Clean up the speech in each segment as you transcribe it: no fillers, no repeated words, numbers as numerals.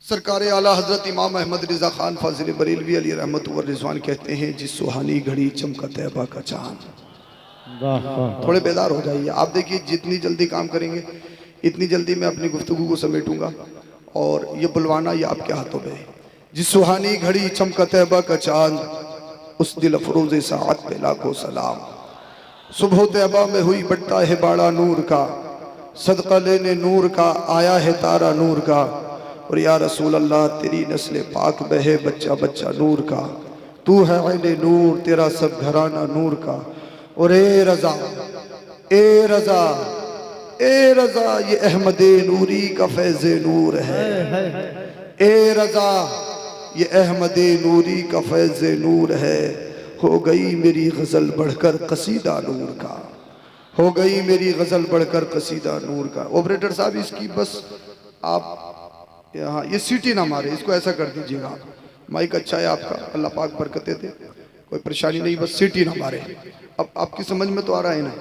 सरकार आला हजरत इमाम अहमद रज़ा खान फाजिल बरेलवी अली रहमत व रिजवान कहते हैं, जिस सुहानी घड़ी चमका तैयबा का चांद। थोड़े बेदार हो जाइए। आप देखिए जितनी जल्दी काम करेंगे इतनी जल्दी मैं अपनी गुफ्तगू को समेटूंगा और ये बुलवाना ये आपके हाथों में है। जिस सुहानी घड़ी चमका तैयबा का चांद, उस दिल अफरोज़ साअत पे लाखों सलाम। सुबह तैयबा में हुई बढ़ता है बाड़ा नूर का, सदका लेने नूर का आया है तारा नूर का। और या रसूल अल्लाह तेरी नस्ल पाक बहे बच्चा बच्चा नूर का, तू है ऐने नूर तेरा सब घराना नूर का। और ए रजा ए रजा ए रजा ये अहमदे नूरी का फैज़ नूर है। ए रजा ये अहमदे नूरी का फैज़ नूर है। हो गई मेरी गज़ल बढ़कर कसीदा नूर का, हो गई मेरी गज़ल बढ़कर कसीदा नूर का। ऑपरेटर साहब इसकी बस आप यहाँ ये सीटी ना मारे, इसको ऐसा कर दीजिएगा। माइक अच्छा है आपका, अल्लाह पाक बरकतें दे, कोई परेशानी नहीं, बस सीटी ना मारे। अब आपकी समझ में तो आ रहा है ना,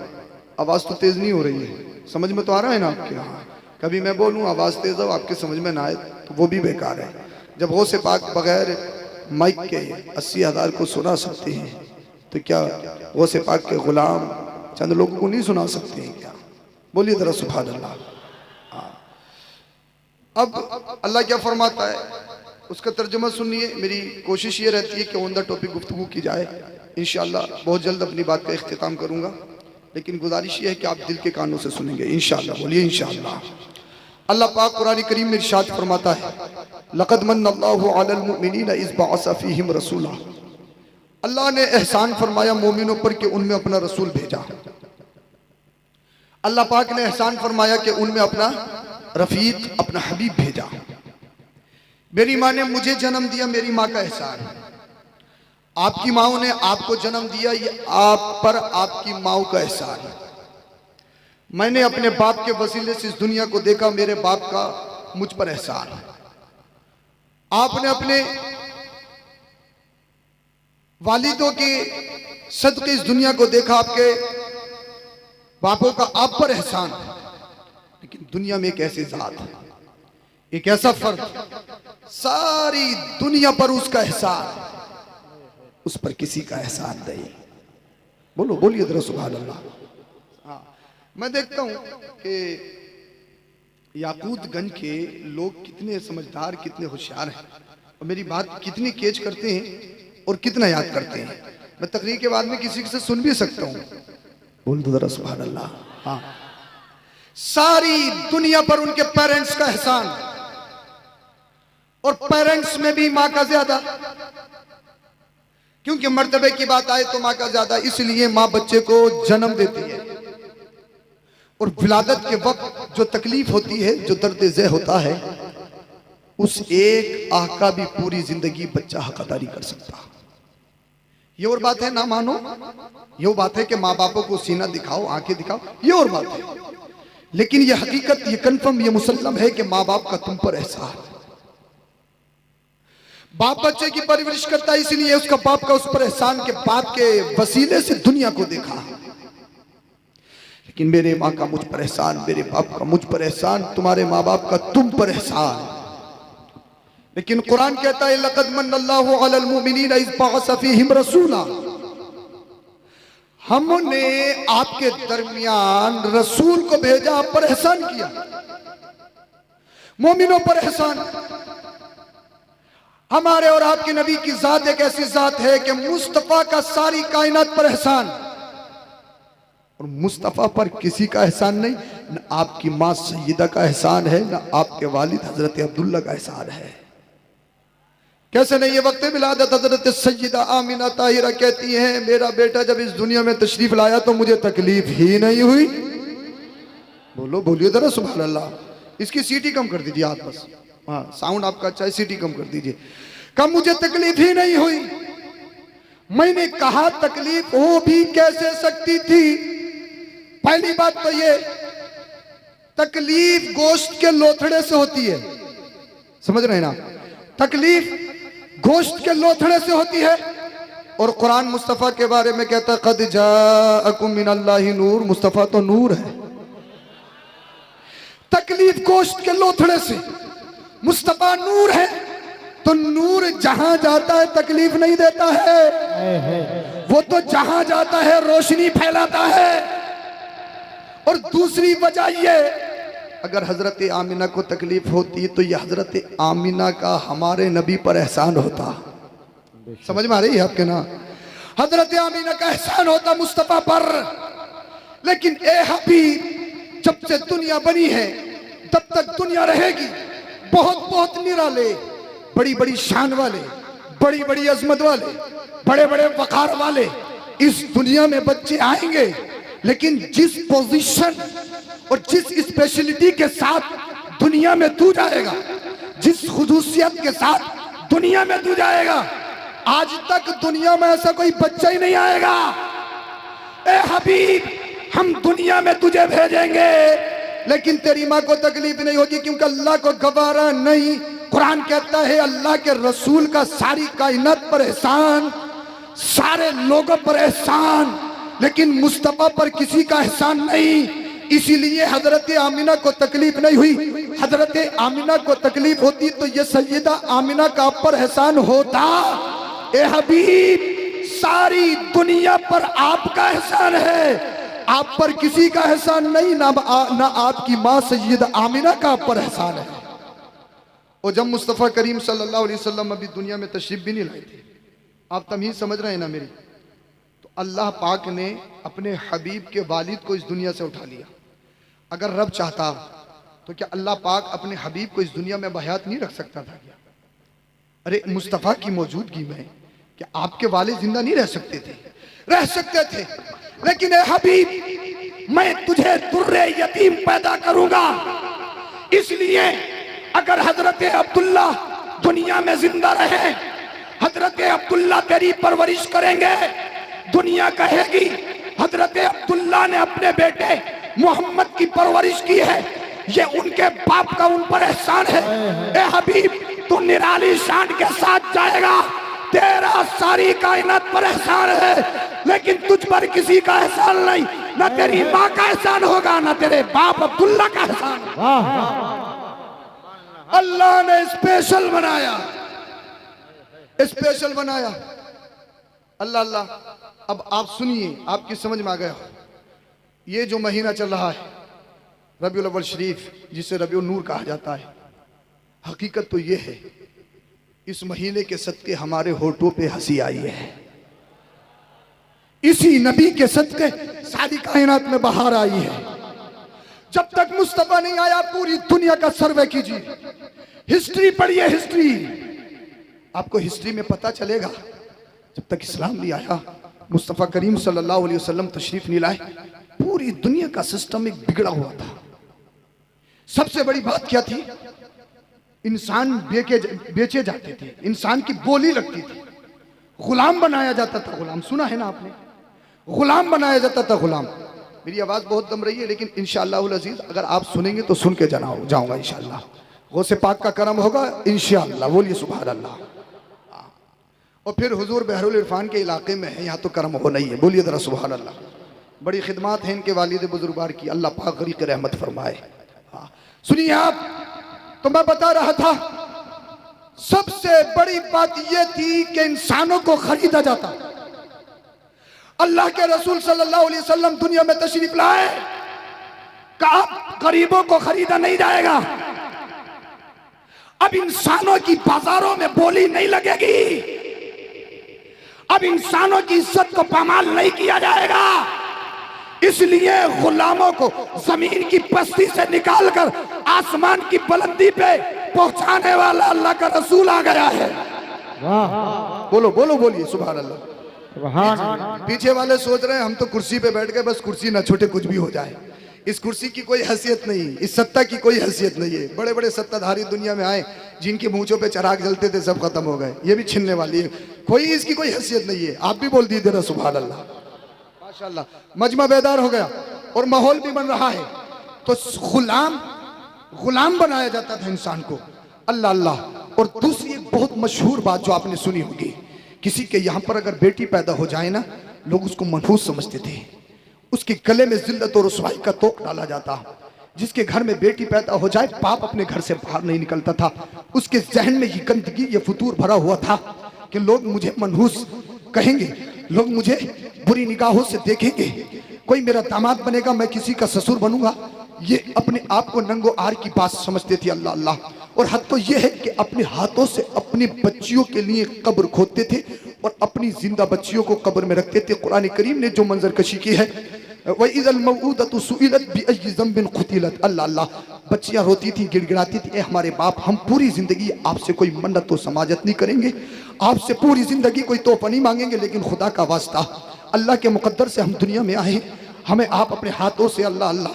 आवाज़ तो तेज़ नहीं हो रही है, समझ में तो आ रहा है ना आपके। यहाँ कभी मैं बोलूँ आवाज़ तेज़ हो आपके समझ में ना आए तो वो भी बेकार है। जब गौस पाक बगैर माइक के 80,000 को सुना सकते हैं तो क्या गौस पाक के गुलाम चंद लोगों को नहीं सुना सकते हैं क्या? बोलिए ज़रा सुभान अल्लाह। अब अल्लाह क्या फरमाता है उसका तर्जुमा सुनिए। मेरी कोशिश ये रहती है कि ऑन द टॉपिक गुफ्तगू की जाए। इंशाअल्लाह बहुत जल्द अपनी बात का इख्तिताम करूँगा, लेकिन गुजारिश ये है कि आप दिल के कानों से सुनेंगे इंशाअल्लाह। बोलिए इंशाअल्लाह। अल्लाह पाक कुरान करीम में इरशाद फरमाता है, लक़द मन्नल्लाहु अलल मुमिनीना इज़ बअसा फ़ीहिम रसूला। अल्लाह ने एहसान फरमाया मोमिनों पर कि उनमें अपना रसूल भेजा। अल्लाह पाक ने एहसान फरमाया कि उनमें अपना रफीक अपना हबीब भेजा। मेरी माँ ने मुझे जन्म दिया, मेरी माँ का एहसान। आपकी माओ ने आपको जन्म दिया, ये आप पर आपकी माओ का एहसान। मैंने अपने बाप के वसीले से इस दुनिया को देखा, मेरे बाप का मुझ पर एहसान। आपने अपने वालिदों के सदके इस दुनिया को देखा, आपके बापों का आप पर एहसान। लेकिन दुनिया में एक ऐसी जात है, एक ऐसा फर्द, सारी दुनिया पर उसका एहसान, उस पर किसी का एहसान नहीं। बोलो बोलिए जरा सुभान अल्लाह। हाँ, मैं देखता हूं कि याकूतगंज के लोग कितने समझदार कितने होशियार हैं और मेरी बात कितनी केच करते हैं और कितना याद करते हैं। मैं तकरीर के बाद में किसी से सुन भी सकता हूं। बोल दो जरा सुभान अल्लाह। हाँ, सारी दुनिया पर उनके पेरेंट्स का एहसान, और पेरेंट्स में भी मां का ज्यादा, क्योंकि मर्तबे की बात आए तो मां का ज्यादा। इसलिए मां बच्चे को जन्म देती है और विलादत के वक्त जो तकलीफ होती है, जो दर्द ज़ह होता है, उस एक आह का भी पूरी जिंदगी बच्चा हकदारी कर सकता। ये और बात है ना मानो, ये बात है कि माँ बापों को सीना दिखाओ आंखें दिखाओ, ये और बात है। लेकिन ये हकीकत, ये कन्फर्म, ये मुसल्लम है कि माँ बाप का तुम पर एहसान। बाप बच्चे की परवरिश करता है, इसलिए उसका बाप का उस पर एहसान के बाप के वसीले से दुनिया को देखा। लेकिन मेरे माँ का मुझ पर एहसान, मेरे बाप का मुझ पर एहसान, तुम्हारे माँ बाप का तुम पर एहसान। लेकिन कुरान कहता है लक़द मन्नल्लाहु अलल मुमिनीना इज़ बअसा फ़ीहिम रसूला। हमने आपके दरमियान रसूल को भेजा, आप पर एहसान किया, मोमिनों पर एहसान। हमारे और आपके नबी की जात एक ऐसी जात है कि मुस्तफा का सारी कायनात पर एहसान, और मुस्तफा पर किसी का एहसान नहीं। न आपकी माँ सैयदा का एहसान है, न आपके वालिद हजरत अब्दुल्ला का एहसान है। कैसे नहीं? ये वक्त विलादत हजरत सैयदा आमिना ताहिरा कहती हैं, मेरा बेटा जब इस दुनिया में तशरीफ लाया तो मुझे तकलीफ ही नहीं हुई। बोलो बोलिए जरा सुभान अल्लाह। इसकी सीटी कम कर दीजिए आप बस। हाँ, साउंड आपका अच्छा है, सीटी कम कर दीजिए। कब मुझे तकलीफ ही नहीं हुई। मैंने कहा तकलीफ हो भी कैसे सकती थी। पहली बात तो ये, तकलीफ गोश्त के लोथड़े से होती है, समझ रहे हैं ना? तकलीफ गोश्त के लोथड़े से होती है। और कुरान मुस्तफ़ा के बारे में कहता है क़द जाअकुम मिनल्लाहि नूर, मुस्तफ़ा तो नूर है। तकलीफ गोश्त के लोथड़े से, मुस्तफा नूर है तो नूर जहां जाता है तकलीफ नहीं देता है, वो तो जहां जाता है रोशनी फैलाता है। और दूसरी वजह ये, अगर हजरत आमिना को तकलीफ होती तो ये हजरत आमिना का हमारे नबी पर एहसान होता। समझ में आ रही है आपके ना? हजरत आमिना का एहसान होता मुस्तफा पर। लेकिन ए हबीब, जब से दुनिया बनी है तब तक दुनिया रहेगी। बहुत बहुत निराले, बड़ी बड़ी शान वाले, बड़ी बड़ी अजमत वाले, बड़े बड़े वकार वाले इस दुनिया में बच्चे आएंगे, लेकिन जिस पोजीशन और जिस स्पेशलिटी के साथ दुनिया में तू जाएगा, जिस खुसूसियत के साथ दुनिया में तू जाएगा, आज तक दुनिया में ऐसा कोई बच्चा ही नहीं आएगा। ए हबीब, हम दुनिया में तुझे भेजेंगे, लेकिन तेरी माँ को तकलीफ नहीं होगी, क्योंकि अल्लाह को गवारा नहीं। कुरान कहता है अल्लाह के रसूल का सारी कायनात पर एहसान, सारे लोगों पर एहसान, लेकिन मुस्तफा पर किसी का एहसान नहीं। इसीलिए हजरत आमिना को तकलीफ नहीं हुई। हजरत आमिना को तकलीफ होती तो ये सैयदा आमिना का पर एहसान होता। ए हबीब, सारी दुनिया पर आपका एहसान है, आप पर किसी का एहसान नहीं। ना आपकी माँ सैयदा आमिना का आप पर एहसान है। और जब मुस्तफ़ा करीम सल्लल्लाहु अलैहि वसल्लम अभी दुनिया में तशरीफ भी नहीं लाए थे, आप तमीज़ समझ रहे हैं ना मेरी, तो अल्लाह पाक ने अपने हबीब के वालिद को इस दुनिया से उठा लिया। अगर रब चाहता तो क्या अल्लाह पाक अपने हबीब को इस दुनिया में बहयात नहीं रख सकता था क्या? अरे मुस्तफ़ा की मौजूदगी में क्या आपके वालिद जिंदा नहीं रह सकते थे? रह सकते थे, लेकिन ए हबीब, मैं तुझे दुर्रे यतीम पैदा करूंगा। इसलिए अगर हजरत अब्दुल्ला दुनिया में जिंदा रहे, हजरत अब्दुल्ला तेरी परवरिश करेंगे। दुनिया कहेगी हजरत अब्दुल्ला ने अपने बेटे मोहम्मद की परवरिश की है, ये उनके बाप का उन पर एहसान है। ए हबीब, तू निराली शान के साथ जाएगा, तेरा सारी कायनात पर एहसान है, लेकिन तुझ पर किसी का एहसान नहीं। ना तेरी माँ का एहसान होगा, ना तेरे बाप अब्दुल्ला का एहसान। अल्लाह ने स्पेशल बनाया, स्पेशल बनाया। अल्लाह अल्लाह। अब आप सुनिए, आपकी समझ में आ गया। ये जो महीना चल रहा है रबीउल अव्वल शरीफ, जिसे रबीउल नूर कहा जाता है, हकीकत तो ये है इस महीने के सदके हमारे होठों पे हंसी आई है। इसी नबी के सदके सारी कायनात में बहार आई है। जब तक मुस्तफा नहीं आया, पूरी दुनिया का सर्वे कीजिए, हिस्ट्री पढ़िए, हिस्ट्री। आपको हिस्ट्री में पता चलेगा जब तक इस्लाम नहीं आया, मुस्तफा करीम सल्लल्लाहु अलैहि वसल्लम तशरीफ नहीं लाए, पूरी दुनिया का सिस्टम एक बिगड़ा हुआ था। सबसे बड़ी बात क्या थी? इंसान बेचे जाते थे, इंसान की बोली लगती थी, गुलाम बनाया जाता था। गुलाम सुना है ना आपने? गुलाम बनाया जाता था, गुलाम। मेरी आवाज बहुत दम रही है, लेकिन इंशाअल्लाह अजीज अगर आप सुनेंगे तो सुन के जाऊंगा इंशाअल्लाह। गौसे पाक का करम होगा इंशाअल्लाह। बोलिए सुभान अल्लाह। और फिर हुजूर बहरुल इरफान के इलाके में है, यहाँ तो करम हो नहीं है। बोलिए जरा सुभान अल्लाह। बड़ी खिदमत है इनके वालिद बुजुर्गवार की, अल्लाह पाक गरीक रहमत फरमाए। सुनिए आप, तो मैं बता रहा था सबसे बड़ी बात यह थी कि इंसानों को खरीदा जाता। अल्लाह के रसूल सल्लल्लाहु अलैहि वसल्लम दुनिया में तशरीफ लाए, कहा गरीबों को खरीदा नहीं जाएगा। अब इंसानों की बाजारों में बोली नहीं लगेगी, अब इंसानों की इज्जत को पामाल नहीं किया जाएगा। इसलिए गुलामों को जमीन की पस्ती से निकालकर आसमान की बुलंदी पे पहुंचाने वाला अल्लाह का रसूल आ गया है। बोलो बोलो बोलिए सुभान अल्लाह। पीछे वाले सोच रहे हैं हम तो कुर्सी पे बैठ गए, बस कुर्सी ना छूटे, कुछ भी हो जाए। इस कुर्सी की कोई हैसियत नहीं, इस सत्ता की कोई हैसियत नहीं है। बड़े बड़े सत्ताधारी दुनिया में आए, जिनकी मूंछों पे चराग जलते थे, सब खत्म हो गए। ये भी छिनने वाली है, कोई इसकी कोई हैसियत नहीं है। आप भी बोल दीजिए ना सुभान अल्लाह। माशाअल्लाह, मजमा बेदार हो गया और माहौल भी बन रहा है। तो गुलाम बनाया जाता था इंसान को। अल्लाह अल्लाह। और दूसरी एक बहुत मशहूर बात जो आपने सुनी होगी, किसी के यहाँ पर अगर बेटी पैदा हो जाए ना, लोग उसको मनहूस समझते थे, उसके गले में जिल्लत और रुसवाई का तोक डाला जाता। जिसके घर में बेटी पैदा हो जाए बाप अपने घर से बाहर नहीं निकलता था। उसके जहन में ये गंदगी, ये फुतूर भरा हुआ था कि लोग मुझे मनहूस कहेंगे, लोग मुझे बुरी निगाहों से देखेंगे, कोई मेरा दामाद बनेगा, मैं किसी का ससुर बनूंगा। ये अपने आप को नंगो आर की बात समझते थे। अल्लाह अल्लाह। और हद तो ये है कि अपने हाथों से अपनी बच्चियों के लिए कब्र खोदते थे और अपनी जिंदा बच्चियों को कब्र में रखते थे। कुरान करीम ने जो मंजर कशी की है, वइज़ल मऊऊदतु सुइलत बिअय्यि ज़ंबिन क़ुतिलत। अल्लाह अल्लाह। बच्चियां रोती थी, गिड़गिड़ाती थी, ए हमारे बाप, हम पूरी जिंदगी आपसे कोई मन्नत तो समाजत नहीं करेंगे, आपसे पूरी जिंदगी कोई तोहफा नहीं मांगेंगे, लेकिन खुदा का वास्ता, अल्लाह के मुकद्दर से हम दुनिया में आए, हमें आप अपने हाथों से, अल्लाह अल्लाह,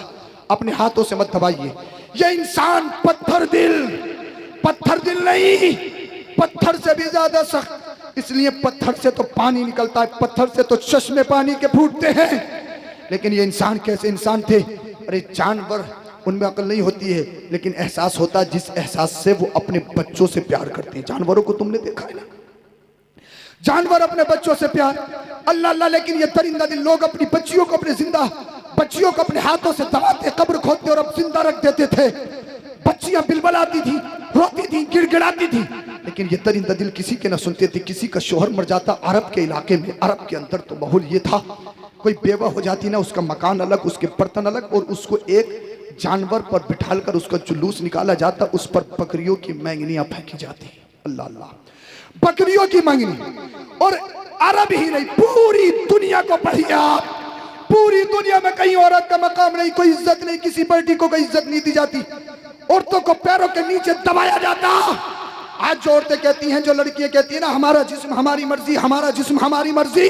अपने हाथों से मत दबाइए। ये इंसान पत्थर दिल नहीं, पत्थर से भी ज्यादा सख्त। इसलिए पत्थर से तो पानी निकलता है, पत्थर से तो चश्मे पानी के फूटते हैं, लेकिन ये इंसान कैसे इंसान थे। अरे जानवर, उनमें अकल नहीं होती है, लेकिन एहसास होता है, जिस एहसास से वो अपने बच्चों से प्यार करते हैं। जानवरों को तुमने देखा है ना, जानवर अपने बच्चों से प्यार, अल्लाह अल्लाह। लेकिन ये दरिंदा दिल लोग अपनी बच्चियों को, अपने जिंदा बच्चियों को अपने हाथों से दबाते, कब्र खोदते और अब जिंदा रख देते थे। बच्चियां बिलबलाती थी, रोती थी, गिड़गिड़ाती थी, लेकिन ये दरिंदा दिल किसी के ना सुनते थे। किसी का शोहर मर जाता अरब के इलाके में, अरब के अंदर तो माहौल ये था, कोई बेवा हो जाती ना, उसका मकान अलग, उसके बर्तन अलग, और उसको एक जानवर पर बिठालकर उसका जुलूस निकाला जाता, उस पर बकरियों की मैंगनियां फेंकी जाती। अल्लाह अल्लाह। बकरियों की मंगनी। और अरब ही नहीं, पूरी दुनिया को पढ़िए आप, पूरी दुनिया में कहीं औरत का मकाम नहीं, कोई इज्जत नहीं, किसी पार्टी को कोई इज्जत नहीं दी जाती, औरतों को पैरों के नीचे दबाया जाता। आज जो औरतें कहती हैं, जो लड़कियां कहती हैं ना, हमारा जिस्म हमारी मर्जी, हमारा जिस्म हमारी मर्जी,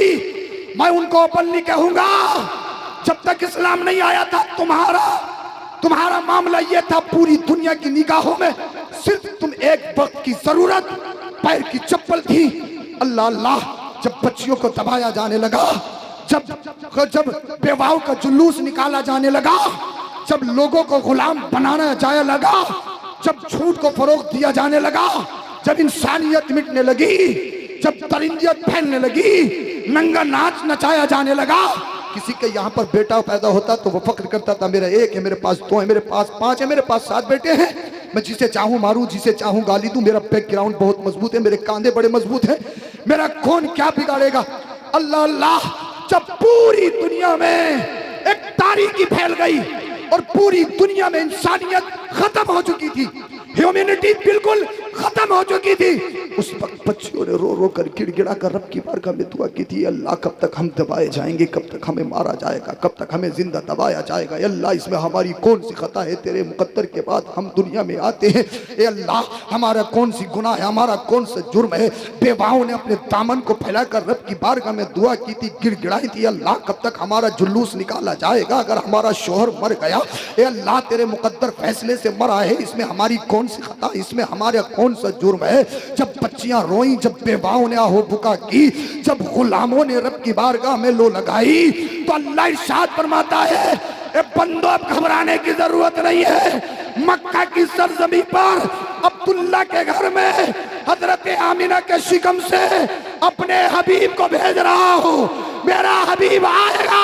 मैं उनको ओपनली कहूंगा, जब तक इस्लाम नहीं आया था तुम्हारा मामला यह था, पूरी दुनिया की निगाहों में सिर्फ तुम एक वक्त की जरूरत पैर की चप्पल थी। अल्लाह अल्लाह। जब बच्चियों को दबाया जाने लगा, जब बेवाओं का जुलूस निकाला जाने लगा, जब लोगों को गुलाम बनाना जाने लगा, जब झूठ को फरोग दिया जाने लगा, जब इंसानियत मिटने लगी, जब दरिंदियत फैलने लगी, नंगा नाच नचाया जाने लगा। किसी के यहाँ पर बेटा पैदा होता तो वो फख्र करता था, मेरा एक है, मेरे पास दो है, मेरे पास पांच है, मेरे पास 7 बेटे हैं, मैं जिसे चाहूं मारूं, जिसे चाहूं गाली दूं, मेरा बैकग्राउंड बहुत मजबूत है, मेरे कांधे बड़े मजबूत हैं, मेरा कौन क्या बिगाड़ेगा। अल्लाह अल्लाह। जब पूरी दुनिया में एक तारीकी फैल गई और पूरी दुनिया में इंसानियत खत्म हो चुकी थी, ह्यूमैनिटी बिल्कुल खत्म हो चुकी थी, उस वक्त बच्चियों ने रो रो कर गिड़गिड़ा कर रब की बारगाह में दुआ की थी, अल्लाह कब तक हम दबाए जाएंगे, कब तक हमें मारा जाएगा, कब तक हमें जिंदा दबाया जाएगा। अल्लाह इसमें हमारी कौन सी खता है, तेरे मुकद्दर के बाद हम दुनिया में आते हैं, ए अल्लाह हमारा कौन सी गुनाह है, हमारा कौन सा जुर्म है। बेवाओं ने अपने दामन को फैलाकर रब की बारगाह में दुआ की थी, गिड़गिड़ाई थी, अल्लाह कब तक हमारा जुलूस निकाला जाएगा, अगर हमारा शोहर मर गया, ए अल्लाह तेरे मुकद्दर फैसले से मरा है, इसमें हमारी कौन सी खता, इसमें हमारा कौन सा जुर्म है। जब बच्चियां रोई, जब बेवाओं ने आहो बुका की, जब गुलामों ने रब की बारगाह में लो लगाई, तो अल्लाह इरशाद फरमाता है, ए बंदो अब घबराने की जरूरत नहीं है। मक्का की सरजमी पर अब्दुल्ला के घर में हजरत आमिना के शिकम से अपने हबीब को भेज रहा हूँ, मेरा हबीब आएगा,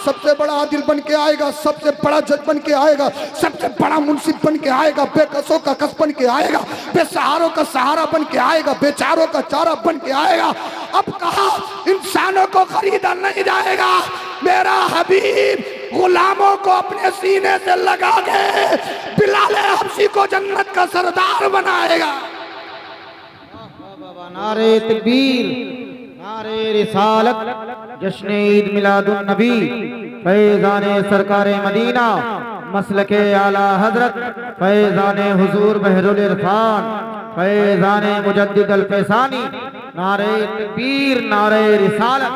सबसे बड़ा आदिल बन के आएगा, सबसे बड़ा जज बन के आएगा, सबसे बड़ा मुंसिफ बन के आएगा, बेकसों का कस बन के आएगा, बेसहारों का सहारा बन के आएगा, बेचारों का चारा बन के आएगा। अब कहा इंसानों को खरीदा नहीं जाएगा, मेरा हबीब गुलामों को अपने सीने से लगा के बिलाल हबशी को जन्नत का सरदार बनाएगा। नारे तकबीर, नारे रिसालत, जश्न ईद मिलादुन नबी, फैज़ाने सरकारे मदीना, मसलके आला हजरत, फैज़ाने हुजूर बहरुल इरफान, फैज़ाने मुजद्दिद अल फैसानी, नारे तकबीर, नारे रिसालत।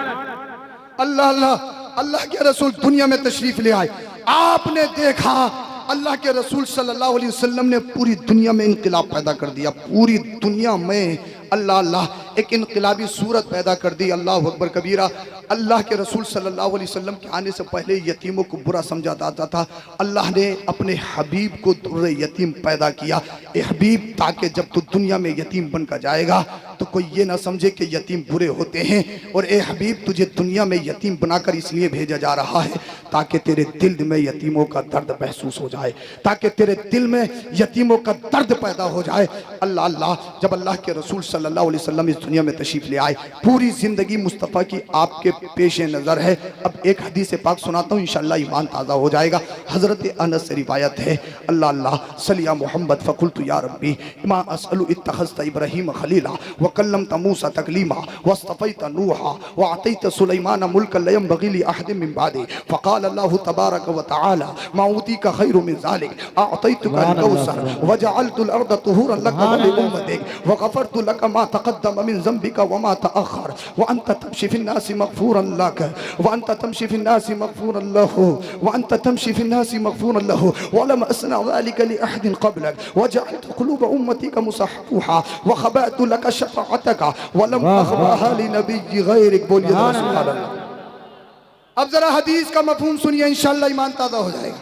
अल्लाह अल्लाह। अल्लाह के रसूल दुनिया में तशरीफ ले आए, आपने देखा अल्लाह के रसूल सल्लल्लाहु अलैहि वसल्लम ने पूरी दुनिया में इंकलाब पैदा कर दिया, पूरी दुनिया में अल्लाह अल्लाह एक इनकलाबी सूरत पैदा कर दी। अल्लाह अकबर कबीरा। अल्लाह के रसूल सल्लल्लाहु अलैहि वसल्लम के आने से पहले यतीमों को बुरा समझा जाता था, अल्लाह ने अपने हबीब को दुर्रे यतीम पैदा किया। ए हबीब, ताकि जब तू दुनिया में यतीम बनकर जाएगा तो कोई ये ना समझे कि यतीम बुरे होते हैं, और ए हबीब तुझे दुनिया में यतीम बनाकर इसलिए भेजा जा रहा है ताकि तेरे दिल में यतीमों का दर्द महसूस हो जाए, ताकि तेरे दिल में यतीमों का दर्द पैदा हो जाए। अल्लाह अल्लाह, जब अल्लाह के रसूल सल्लल्लाहु अलैहि वसल्लम इस दुनिया में तशरीफ ले आए, पूरी जिंदगी मुस्तफ़ा की आपके पेश नज़र है। अब एक हदीस पाक सुनाता हूँ, इंशाअल्लाह ईमान ताज़ा हो जाएगा। हज़रत अनस से रिवायत है, अल्लाह अल्लाह सल्लिया मोहम्मद फ़कुल्तु या रब्बी मा असअलु इत्तख़ज़्त इब्राहीम खलीला व कल्लमत मूसा तकलीमा वस्तफ़ैत नूहा व अतैत सुलैमान मुल्कन ला यंबग़ी लि अहदिन मिन बादी फ़क़ाल अल्लाहु तबारक व तआला मा ऊतीका खैरुम मिन ज़ालिक अअतैतुका अल-कौसर व जअलतुल अर्द तुहूरन लक व लिउम्मतिक व गफ़रतु लक मा तक़द्दम मिन ज़ंबिका व मा तअख़्ख़र व अंत तमशी फ़िन्नासि मग़फ़ूरन लक व अंत तमशी फ़िन्नासि मग़फ़ूरन लहु व अंत तमशी फ़िन्नासि मग़फ़ूरन लहु व लम अस्ना ज़ालिका लि अहदिन क़ब्लक व जअलतु क़ुलूब उम्मतिका मुसहफ़ूहा व ख़बअतु लक शफ़ाअतका व लम अख़बाहा लिनबिय्यि ग़ैरिक। बोलिए सुभान अल्लाह। अब जरा हदीस का मफ़हूम सुनिए, इंशाअल्लाह ईमान ताज़ा हो जाएगा।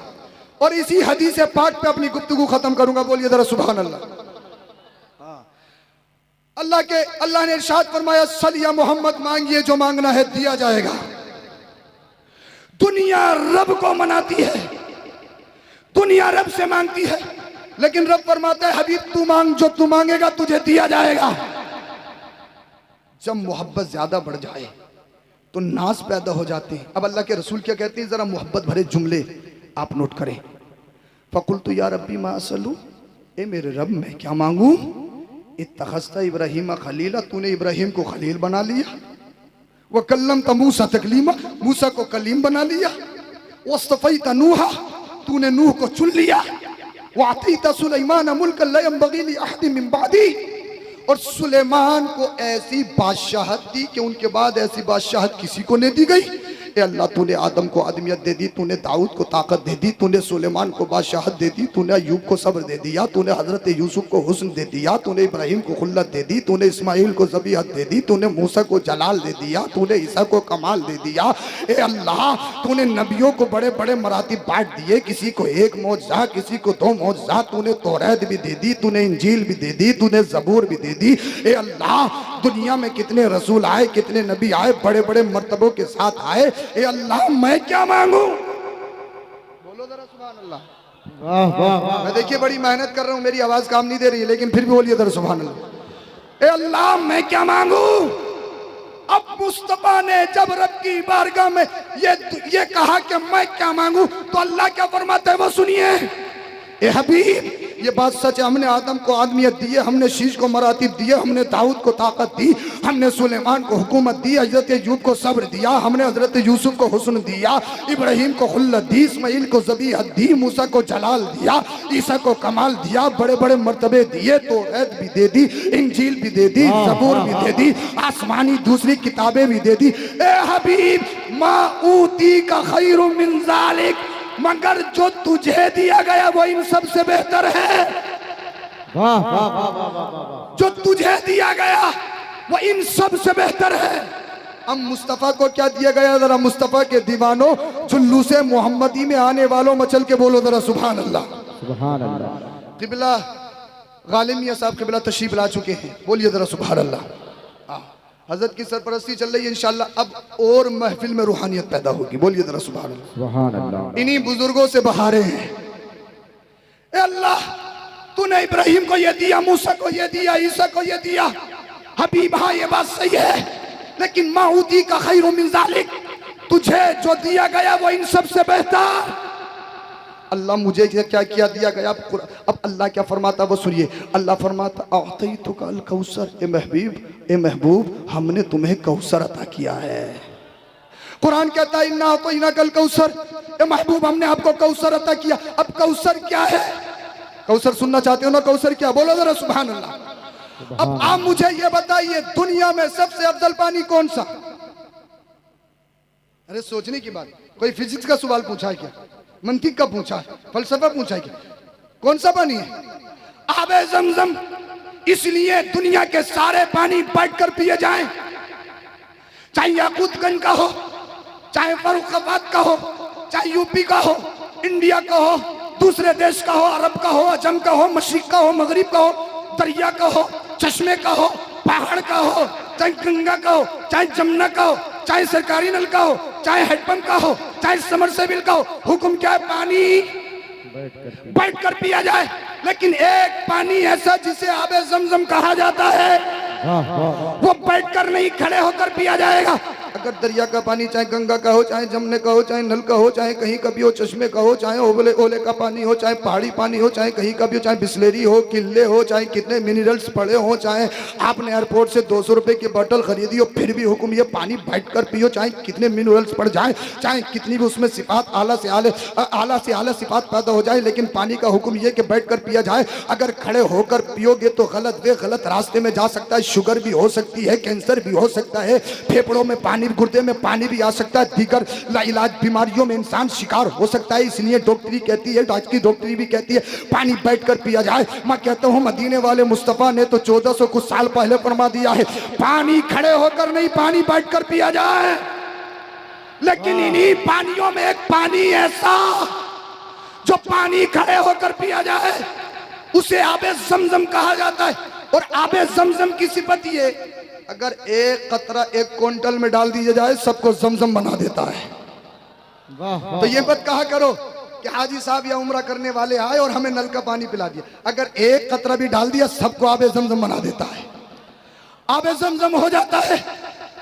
और इसी हदीस पाक पे अपनी गुफ्तगू खत्म करूंगा। बोलिए जरा सुभान अल्लाह। अल्लाह ने इरशाद फरमाया, सलिया मोहम्मद मांगिए जो मांगना है दिया जाएगा। दुनिया रब को मनाती है, दुनिया रब से मांगती है, लेकिन रब फरमाता है हबीब तू मांग, जो तू मांगेगा तुझे दिया जाएगा। जब मोहब्बत ज्यादा बढ़ जाए तो नाज पैदा हो जाते हैं। अब अल्लाह के रसूल क्या कहते हैं, जरा मोहब्बत भरे जुमले आप नोट करें। फ़कुल्तु या रब्बी मा असअलु, ए मेरे रब मैं क्या मांगू। इत्तख़ज़्त इब्राहीम खलीला, तूने इब्राहिम को खलील बना लिया। व कल्लमत मूसा तकलीमा, मूसा को कलीम बना लिया। वस्तफ़ैत नूहा, तूने नूह को चुन लिया। व अतैत सुलैमान मुल्कन ला यंबग़ी लि अहदिन मिन बादी, और सुलेमान को ऐसी बादशाहत दी कि उनके बाद ऐसी बादशाहत किसी को नहीं दी गई। ए अल्लाह, तूने आदम को आदमियत दे दी, तूने दाऊद को ताकत दे दी, तूने सुलेमान को बादशाहत दे दी, तूने अय्यूब को सब्र दे दिया, तूने हजरत यूसुफ को हुस्न दे दिया, तूने इब्राहिम को खुल्लत दे दी, तूने इस्माइल को ज़बीहत दे दी, तूने मूसा को जलाल दे दिया, तूने ईसा को कमाल दे दिया। ए अल्लाह, तूने नबियों को बड़े बड़े मरातिब बांट दिए, किसी को एक मौजज़ा, किसी को दो मौजज़ा। तूने तौरात भी दे दी, तूने इंजील भी दे दी, तूने ज़बूर भी दे दी। ए अल्लाह, दुनिया में कितने रसूल आए, कितने नबी आए, बड़े बड़े मर्तबों के साथ आए। ए अल्लाह, मैं क्या मांगू। बोलो जरा सुभान अल्लाह। वाह वाह वाह। मैं देखिए बड़ी मेहनत कर रहा हूं, मेरी आवाज काम नहीं दे रही है, लेकिन फिर भी बोलिए जरा सुभान अल्लाह। ए अल्लाह, मैं क्या मांगू। अब मुस्तफा ने जब रब की बारगाह में ये कहा कि मैं क्या मांगू, तो अल्लाह क्या फरमाता है वो सुनिए। ए हबीब, ये बात सच है, हमने आदम को आदमियत दी है, हमने शीश को मरातिब दिए, हमने दाऊद को ताकत दी, हमने सुलेमान को हुकूमत दी, हजरत यूब को सब्र दिया, हमने हजरत यूसुफ को हुस्न दिया, इब्राहिम को खुल्लत दी, इस्माइल को ज़बीहत दी, मूसा को जलाल दिया, ईसा को कमाल दिया, बड़े बड़े मर्तबे दिए, तौरात भी दे दी, इंजील भी दे दी, ज़बूर भी दे दी, आसमानी दूसरी किताबें भी दे दी। ए हबीब, मा ऊती का खैरुम मिन ज़ालिक, मगर जो तुझे दिया गया वो इन सब से बेहतर है। वाह वाह वाह वाह वाह। जो तुझे दिया गया वो इन सब से बेहतर है। अब मुस्तफा को क्या दिया गया, जरा मुस्तफा के दीवानों, जुल्लूसे मोहम्मदी में आने वालों, मचल के बोलो जरा सुभान अल्लाह। सुभान अल्लाह। किबला गालिब मियां साहब किबला तशरीफ ला चुके हैं, बोलिए जरा सुभान अल्लाह। हजरत की सरपरस्ती चल रही है, इंशाअल्लाह अब और महफिल में रूहानियत पैदा होगी। बोलिए जरा सुभान अल्लाह। सुभान अल्लाह। इन्हीं बुजुर्गों से बहारे हैं। ए अल्लाह, तूने इब्राहिम को ये दिया, मूसा को ये दिया, ईसा को ये दिया। हबीब, हाँ ये बात सही है, लेकिन माऊदी का खैरुम मिन ज़ालिक, तुझे जो दिया गया वो इन सब से बेहतर। अल्लाह, मुझे क्या किया दिया गया। अब अल्लाह क्या फरमाता वो सुनिए। अल्लाह फरमाता अअतैतुका अल कौसर, ए महबूब, हमने तुम्हें कौसर अता किया है। कुरान कहता है इन्ना अतैनाकल कौसर, ए महबूब हमने आपको कौसर अता किया। अब कौसर क्या है, कौसर सुनना चाहते हो ना, कौसर क्या, बोलो जरा सुभान अल्लाह। अब आप मुझे ये बताइए, दुनिया में सबसे अफजल पानी कौन सा। अरे सोचने की बात, कोई फिजिक्स का सवाल पूछा है क्या, मंतिक का पूछा है, फलसफा पूछा है क्या, कौन सा पानी है। आबे ज़मज़म इसलिए दुनिया के सारे पानी बैठ कर पिए जाएं, चाहे याकूतगंज का हो, चाहे फर्रुखाबाद का हो, चाहे यूपी का हो, इंडिया का हो, दूसरे देश का हो, अरब का हो, अजम का हो, मशरिक का हो, मगरिब का हो, दरिया का हो, चश्मे का हो, पहाड़ का हो, चाहे गंगा का हो, चाहे जमुना का हो, चाहे सरकारी नल का हो, चाहे हैंडपंप का हो, चाहे समरसेबिल का हो, हुक्म क्या है? पानी बैठकर पिया जाए। लेकिन एक पानी ऐसा जिसे आबे ज़मज़म कहा जाता है, वो बैठकर नहीं खड़े होकर पिया जाएगा। अगर दरिया का पानी, चाहे गंगा का हो, चाहे जमुने का हो, चाहे नल का हो, चाहे कहीं का भी हो, चश्मे का हो, चाहे ओले ओले का पानी हो, चाहे पहाड़ी पानी हो, चाहे कहीं का भी हो, चाहे बिस्लेरी हो, किले हो, चाहे कितने मिनरल्स पड़े हो, चाहे आपने एयरपोर्ट से 200 रुपए की बोतल खरीदी हो, फिर भी हुक्म ये पानी बैठकर पियो, चाहे कितने मिनरल्स पड़ जाए, चाहे कितनी भी उसमें सिफात आला से आला सिफात पैदा हो जाए, लेकिन पानी का हुक्म ये कि बैठकर पिया जाए। अगर खड़े होकर पियोगे तो गलत रास्ते में जा सकता है, शुगर भी हो सकती है, कैंसर भी हो सकता है, फेफड़ों में पानी, गुर्दे में पानी भी आ सकता है, दीगर लाइलाज बीमारियों में इंसान शिकार हो सकता है। इसलिए डॉक्टरी कहती है, आज की डॉक्टरी भी कहती है पानी बैठकर पिया जाए। मैं कहता हूं मदीने वाले मुस्तफा ने तो 1400 कुछ साल पहले फरमा दिया है, पानी खड़े होकर नहीं, पानी बैठकर पिया जाए। लेकिन इन्हीं पानियों में एक पानी ऐसा जो पानी खड़े होकर पिया जाए, उसे आबे ज़मज़म कहा जाता है। और आबे ज़मज़म की सिफत ये, अगर एक कतरा 1 क्विंटल में डाल दिया जाए, सबको ज़मज़म बना देता है। तो ये मत कहा करो कि हाजी साहब या उम्रा करने वाले आए और हमें नल का पानी पिला दिया। अगर एक कतरा भी डाल दिया, सबको आबे ज़मज़म बना देता है, आबे ज़मज़म हो जाता है।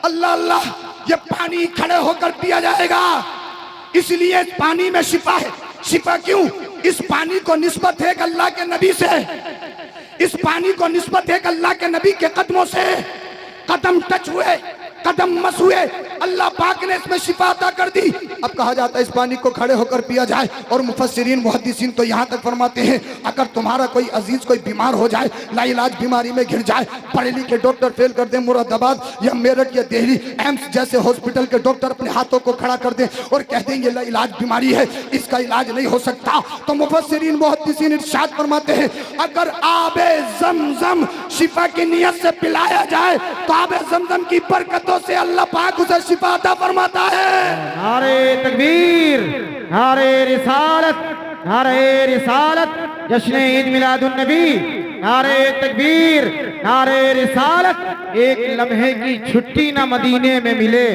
अल्लाह अल्लाह, ये पानी खड़े होकर पिया जाएगा। इसलिए पानी में शिफा है। शिफा क्यों? इस पानी को निस्बत है अल्लाह के नबी से, इस पानी को निस्बत है अल्लाह के नबी के कदमों से। कदम टच हुए, कदम मस हुए, अल्लाह पाक ने इसमें शिफा अता कर दी। अब कहा जाता है इस पानी को खड़े होकर पिया जाए। और मुफस्सिरीन मुहद्दिसीन तो यहाँ तक फरमाते हैं, अगर तुम्हारा कोई अजीज कोई बीमार हो जाए, लाइलाज बीमारी में घिर जाए, पढ़े लिखे डॉक्टर फेल कर दें, मुरादाबाद या मेरठ या दिल्ली एम्स जैसे हॉस्पिटल के डॉक्टर अपने हाथों को खड़ा कर दें और कह दें ये लाइलाज बीमारी है, इसका इलाज नहीं हो सकता, तो मुफस्सिरीन मुहद्दिसीन इरशाद फरमाते हैं, अगर आबे ज़मज़म शिफा की नियत से पिलाया जाए तो आबे ज़मज़म की बरकतों से अल्लाह पाक उसे शिफा अता फरमाता है। नारे तकबीर, नारे रिसालत, नारे रिसालत, जश्न ईद मिलादुन नबी, नारे तकबीर, नारे रिसालत। एक लम्हे की छुट्टी ना मदीने में मिले,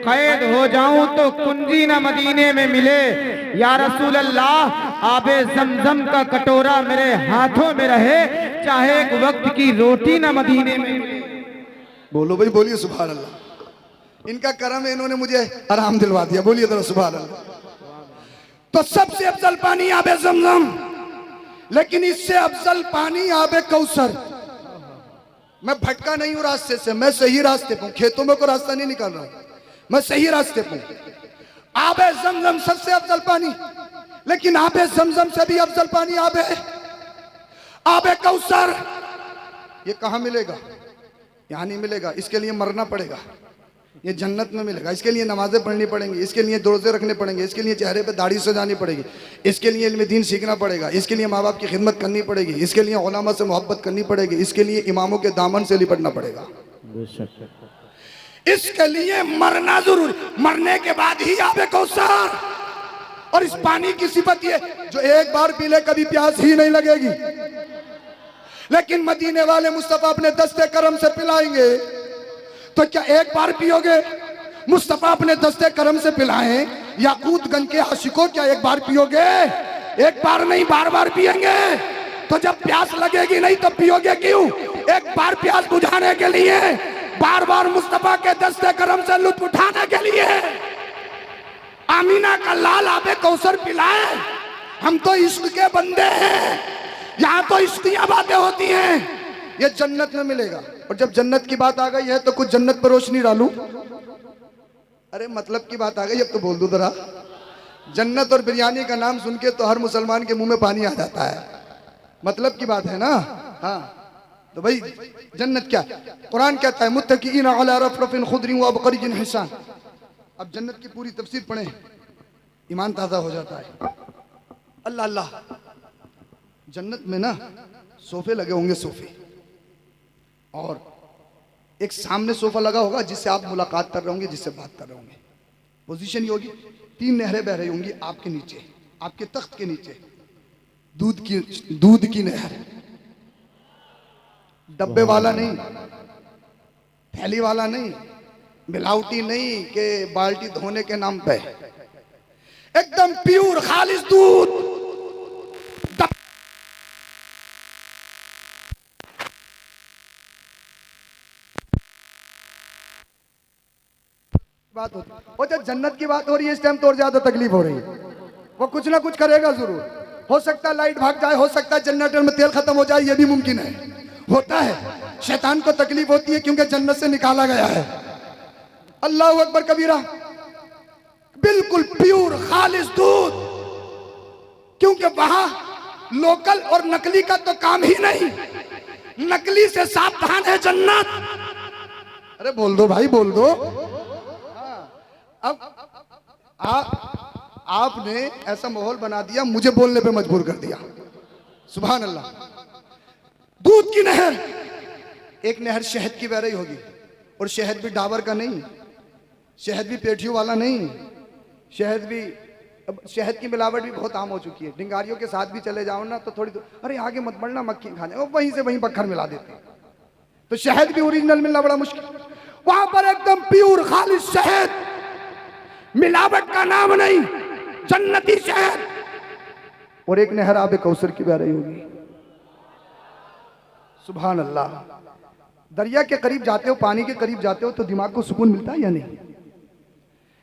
कैद हो जाऊं तो कुंजी ना मदीने में मिले। या रसूल अल्लाह, आबे ज़मज़म का कटोरा मेरे हाथों में रहे, चाहे एक वक्त की रोटी ना मदीने में मिले। बोलो भाई, बोलिए सुभान अल्लाह। इनका करम है, इन्होंने मुझे आराम दिलवा दिया। बोलिए जरा सुभान अल्लाह। तो सबसे अफजल पानी आबे ज़मज़म, लेकिन इससे अफजल पानी आबे कौसर। मैं भटका नहीं हूं रास्ते से, मैं सही रास्ते पर हूं, खेतों में कोई रास्ता नहीं निकाल रहा हूं, मैं सही रास्ते पर हूं। आबे ज़मज़म सबसे अफजल पानी, लेकिन आबे ज़मज़म से भी अफजल पानी आबे कौसर। ये कहां मिलेगा? यहां नहीं मिलेगा, इसके लिए मरना पड़ेगा। ये जन्नत में मिलेगा। इसके लिए नमाजें पढ़नी पड़ेंगी, इसके लिए रोजे रखने पड़ेंगे, इसके लिए चेहरे पे दाढ़ी सजानी पड़ेगी, इसके लिए इल्म दीन सीखना पड़ेगा, इसके लिए माँ बाप की खिदमत करनी पड़ेगी, इसके लिए उलमा से मोहब्बत करनी पड़ेगी, इसके लिए इमामों के दामन से लिपटना पड़ेगा, इसके लिए मरना जरूर, मरने के बाद ही आबे कौसर। और इस पानी की सिफत ये, जो एक बार पी ले कभी प्यास ही नहीं लगेगी। लेकिन मदीने वाले मुस्तफा अपने दस्ते करम से पिलाएंगे, तो क्या एक बार पियोगे? मुस्तफा अपने दस्ते करम से पिलाएं, याकूतगंज के आशिकों, क्या एक बार पियोगे? एक बार नहीं, बार बार पिएंगे। तो जब प्यास लगेगी नहीं तो पियोगे क्यों? एक बार प्यास बुझाने के लिए, बार बार मुस्तफा के दस्ते करम से लुत्फ उठाने के लिए। आमीना का लाल आबे कौसर पिलाए। हम तो इश्क के बंदे हैं, यहाँ तो इश्कियां बातें होती हैं। ये जन्नत में मिलेगा। और जब जन्नत की बात आ गई है तो कुछ जन्नत पर रोशनी डालूं। अरे मतलब की बात आ गई, अब तो बोल दो जरा। जन्नत और बिरयानी का नाम सुन के तो हर मुसलमान के मुंह में पानी आ जाता है। मतलब की बात है ना? हाँ, तो भाई जन्नत क्या? कुरान कहता है मुत्तकीन अला रफरफिन खुदरिन व अबकरिन हिसान। अब जन्नत की पूरी तफसीर पढ़ें, ईमान ताज़ा हो जाता है। अल्लाह अल्लाह, जन्नत में ना सोफे लगे होंगे, सोफे, और एक सामने सोफा लगा होगा जिससे आप मुलाकात कर रहे होंगे, जिससे बात कर रहे होंगे। पोजीशन ये होगी, 3 नहरें बह रही होंगी आपके नीचे, आपके तख्त के नीचे। दूध की नहर, डब्बे वाला नहीं, थैली वाला नहीं, मिलावटी नहीं कि बाल्टी धोने के नाम पे, एकदम प्योर खालिस दूध। बात होती वो जब जन्नत की बात हो रही है इस टाइम तो और ज्यादा तकलीफ हो रही है। वो कुछ ना कुछ करेगा जरूर। हो सकता है लाइट भाग जाए, हो सकता है जनरेटर में तेल खत्म हो जाए, ये भी मुमकिन है, होता है। शैतान को तकलीफ होती है क्योंकि जन्नत से निकाला गया है। अल्लाह अकबर कबीरा, बिल्कुल प्योर खालिस दूध, क्योंकि वहां लोकल और नकली का तो काम ही नहीं, नकली से सावधान है जन्नत। अरे बोल दो भाई, बोल दो। अब आपने ऐसा माहौल बना दिया, मुझे बोलने पे मजबूर कर दिया। सुभान अल्लाह। दूध की नहर, एक नहर शहद की बह रही होगी, और शहद भी डाबर का नहीं, शहद भी पेठियों वाला नहीं, शहद की मिलावट भी बहुत आम हो चुकी है। डिंगारियों के साथ भी चले जाओ ना तो थोड़ी अरे आगे मत बढ़ना, मक्खी खा जाए, वहीं से वहीं पत्थर मिला देते हैं। तो शहद भी ओरिजिनल मिलना बड़ा मुश्किल। वहां पर एकदम प्योर खालिस शहद, मिलावट का नाम नहीं, जन्नती शहद। और एक नहर आबे कौसर की बह रही होगी। सुभान अल्लाह। दरिया के करीब जाते हो, पानी के करीब जाते हो तो दिमाग को सुकून मिलता है या नहीं?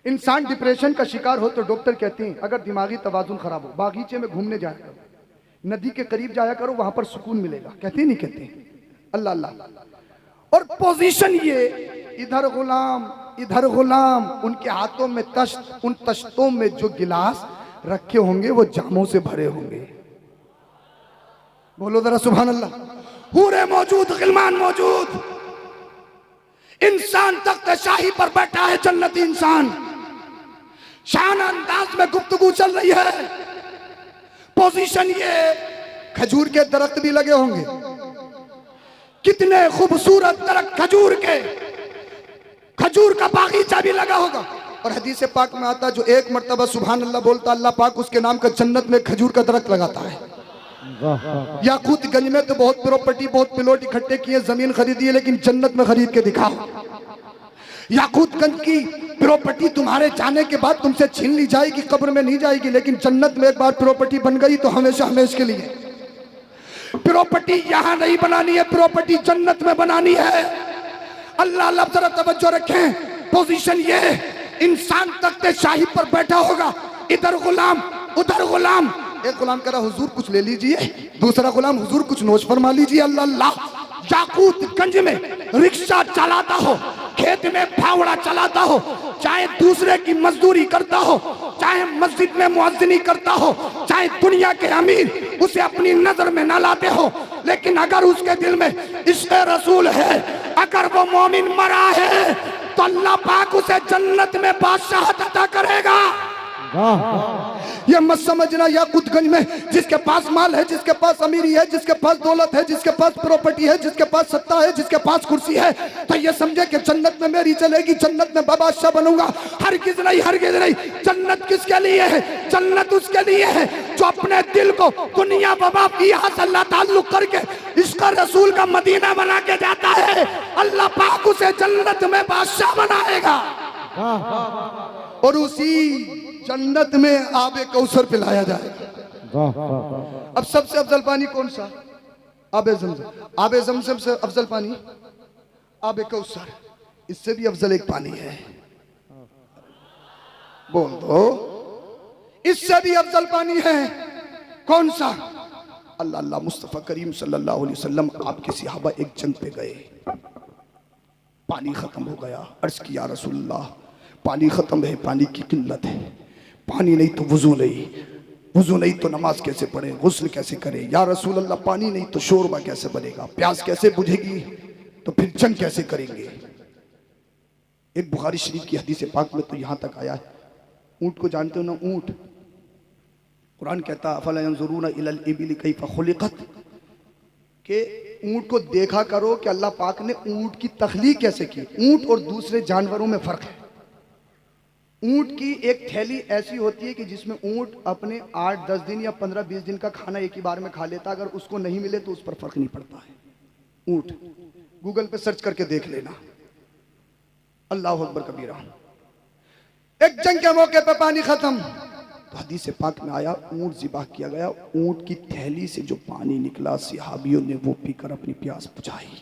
इंसान डिप्रेशन का शिकार हो तो डॉक्टर कहते हैं अगर दिमागी तवाजुन खराब हो, बागीचे में घूमने जाया करो, नदी के करीब जाया करो, वहां पर सुकून मिलेगा। कहते नहीं कहते? अल्लाह अल्लाह। और पोजीशन ये, इधर गुलाम इधर गुलाम, उनके हाथों में तश्त, उन तश्तों में जो गिलास रखे होंगे वो जामों से भरे होंगे। बोलो जरा सुभान अल्लाह। हूरे मौजूद, गिलमान मौजूद, इंसान तख्त शाही पर बैठा है, जन्नती इंसान। शान अंदाज में गुफ्तगू चल रही है। पोजीशन ये, खजूर के दरख्त भी लगे होंगे, कितने खूबसूरत दरख्त खजूर के, खजूर का बागीचा भी लगा होगा। और हदीस पाक में आता है जो एक मर्तबा सुभान अल्लाह बोलता, अल्लाह पाक उसके नाम का जन्नत में खजूर का दरख्त लगाता है। याकूतगंज में तो बहुत प्रॉपर्टी, बहुत प्लॉट इकट्ठे किए, जमीन खरीदी है, लेकिन जन्नत में खरीद के दिखाओ। याकूतगंज की प्रॉपर्टी तुम्हारे जाने के बाद तुमसे छीन ली जाएगी, कब्र में नहीं जाएगी, लेकिन जन्नत में एक बार प्रॉपर्टी बन गई तो हमेशा हमेशा के लिए। प्रॉपर्टी यहां नहीं बनानी है, प्रॉपर्टी जन्नत में बनानी है। अल्लाह अल्लाह, जरा तवज्जो रखें। पोजीशन ये, इंसान तख्ते शाही पर बैठा होगा, इधर गुलाम उधर गुलाम। एक गुलाम कह रहा हुजूर कुछ ले लीजिए, दूसरा गुलाम हुजूर कुछ नोश फरमा लीजिए। अल्लाह अल्लाह। याकूतगंज में रिक्शा चलाता हो, खेत में फावड़ा चलाता हो, चाहे दूसरे की मजदूरी करता हो, चाहे मस्जिद में मुअज्जिनी करता हो, चाहे दुनिया के अमीर उसे अपनी नजर में न लाते हो, लेकिन अगर उसके दिल में इश्क़ रसूल है, अगर वो मोमिन मरा है तो अल्लाह पाक उसे जन्नत में बादशाहत अता करेगा। ये मत समझना याकूतगंज में जिसके पास माल है, जिसके पास अमीरी है, जिसके पास दौलत है, जिसके पास प्रॉपर्टी है, जिसके पास सत्ता है, जिसके पास कुर्सी है, तो ये समझे कि जन्नत में मेरी चलेगी, जन्नत में बादशाह बनूंगा। हरगिज़ नहीं, हरगिज़ नहीं। जन्नत किसके लिए है? जन्नत उसके लिए है जो अपने दिल को दुनिया बाबा की यहाँ से अल्लाह ताल्लुक करके इसका रसूल का मदीना बना के जाता है। अल्लाह पाक उसे जन्नत में बादशाह बनाएगा और उसी जन्नत में आबे कौसर पिलाया जाएगा। अब सबसे अफजल पानी कौन सा? आबे जमजम। आबे जमजम से अफजल पानी आबे कौसर, इससे भी अफजल एक पानी है। बोल दो, इससे भी अफजल पानी है। कौन सा? अल्लाह अल्लाह। मुस्तफा करीम सल्लल्लाहु अलैहि वसल्लम आपके सहाबा एक जंग पे गए, पानी खत्म हो गया। अर्ज किया रसूलुल्लाह पानी खत्म है, पानी की किल्लत है, पानी नहीं तो वुजू नहीं, वुजू नहीं तो नमाज कैसे पढ़े, गुस्ल कैसे करे। या रसूल अल्लाह पानी नहीं तो शोरबा कैसे बनेगा, प्यास कैसे बुझेगी, तो फिर जंग कैसे करेंगे। एक बुखारी शरीफ की हदीस पाक में तो यहाँ तक आया है, ऊंट को जानते हो ना, ऊंट, कुरान कहता अफला यंजुरूना इलल इबिल कैफ खुलिकत, के ऊंट को देखा करो कि अल्लाह पाक ने ऊंट की तख्लीक कैसे की। ऊंट और दूसरे जानवरों में फर्क है। ऊंट की एक थैली ऐसी होती है कि जिसमें ऊंट अपने 8-10 दिन या 15-20 दिन का खाना एक ही बार में खा लेता, अगर उसको नहीं मिले तो उस पर फर्क नहीं पड़ता है। ऊंट गूगल पे सर्च करके देख लेना। अल्लाह अकबर कबीरा। एक जंग के मौके पे पानी खत्म तो हदीस पाक में आया ऊंट ज़िबा किया गया, ऊंट की थैली से जो पानी निकला सिहाबियों ने वो पीकर अपनी प्यास बुझाई।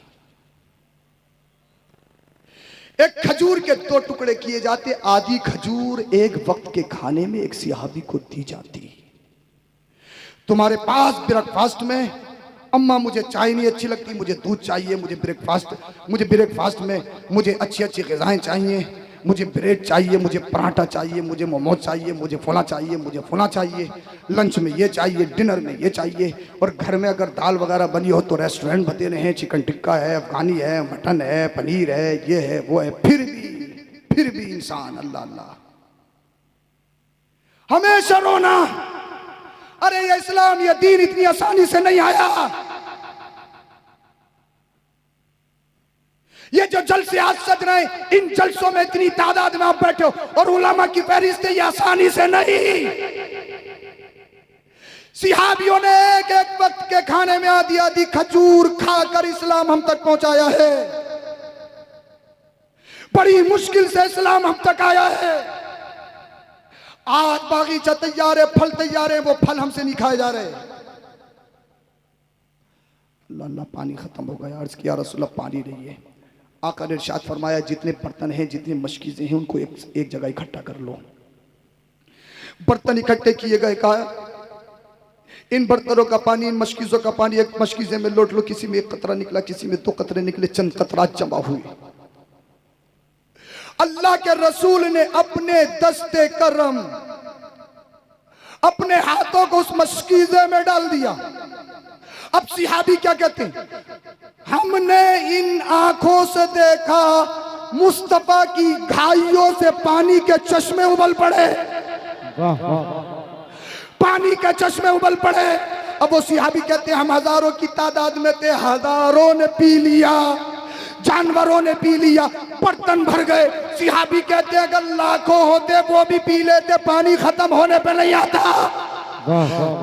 एक खजूर के 2 टुकड़े किए जाते, आधी खजूर एक वक्त के खाने में एक सिहाबी को दी जाती। तुम्हारे पास ब्रेकफास्ट में अम्मा मुझे चाय नहीं अच्छी लगती, मुझे दूध चाहिए, मुझे ब्रेकफास्ट में मुझे अच्छी अच्छी ग़िज़ाएं चाहिए, मुझे ब्रेड चाहिए, मुझे पराठा चाहिए, मुझे मोमोज चाहिए, मुझे फुला चाहिए, मुझे फुला चाहिए, लंच में ये चाहिए, डिनर में ये चाहिए। और घर में अगर दाल वगैरह बनी हो तो रेस्टोरेंट बते रहे हैं, चिकन टिक्का है, अफगानी है, मटन है, पनीर है, ये है वो है। फिर भी इंसान अल्लाह अल्लाह हमेशा रोना, अरे ये इस्लाम ये दीन इतनी आसानी से नहीं आया। ये जो जलसे आज सज रहे हैं, इन जलसों में इतनी तादाद में आप बैठे हो और उलमा की फहरिस्त ये आसानी से नहीं। सिहाबियों ने एक एक वक्त के खाने में आधी आधी खजूर खाकर इस्लाम हम तक पहुंचाया है। बड़ी मुश्किल से इस्लाम हम तक आया है। आज बागीचा तैयार है, फल तैयार है, वो फल हमसे नहीं खाए जा रहे। अल्लाह अल्लाह पानी खत्म हो गया। अर्ज किया रसूलुल्लाह पानी नहीं है। आका ने इरशाद फरमाया जितने बर्तन हैं, जितनी मशकीज़ें हैं, उनको एक जगह इकट्ठा कर लो। बर्तन इकट्ठे किए गए, कहा इन बर्तनों का पानी, इन मशकीज़ों का पानी एक मशकीज़े में लौट लो। किसी में 1 कतरा निकला, किसी में 2 कतरे निकले, चंद कतरात जमा हुए। अल्लाह के रसूल ने अपने दस्ते करम अपने हाथों को उस मशकीज़े में डाल दिया। अब सिहाबी क्या कहते हैं, हमने इन आंखों से देखा मुस्तफा की घाइयों से पानी के चश्मे उबल पड़े, पानी के चश्मे उबल पड़े। अब वो सिहाबी कहते हैं हम हजारों की तादाद में थे, हजारों ने पी लिया, जानवरों ने पी लिया, बर्तन भर गए। सिहाबी कहते हैं अगर लाखों होते वो भी पी लेते, पानी खत्म होने पे नहीं आता।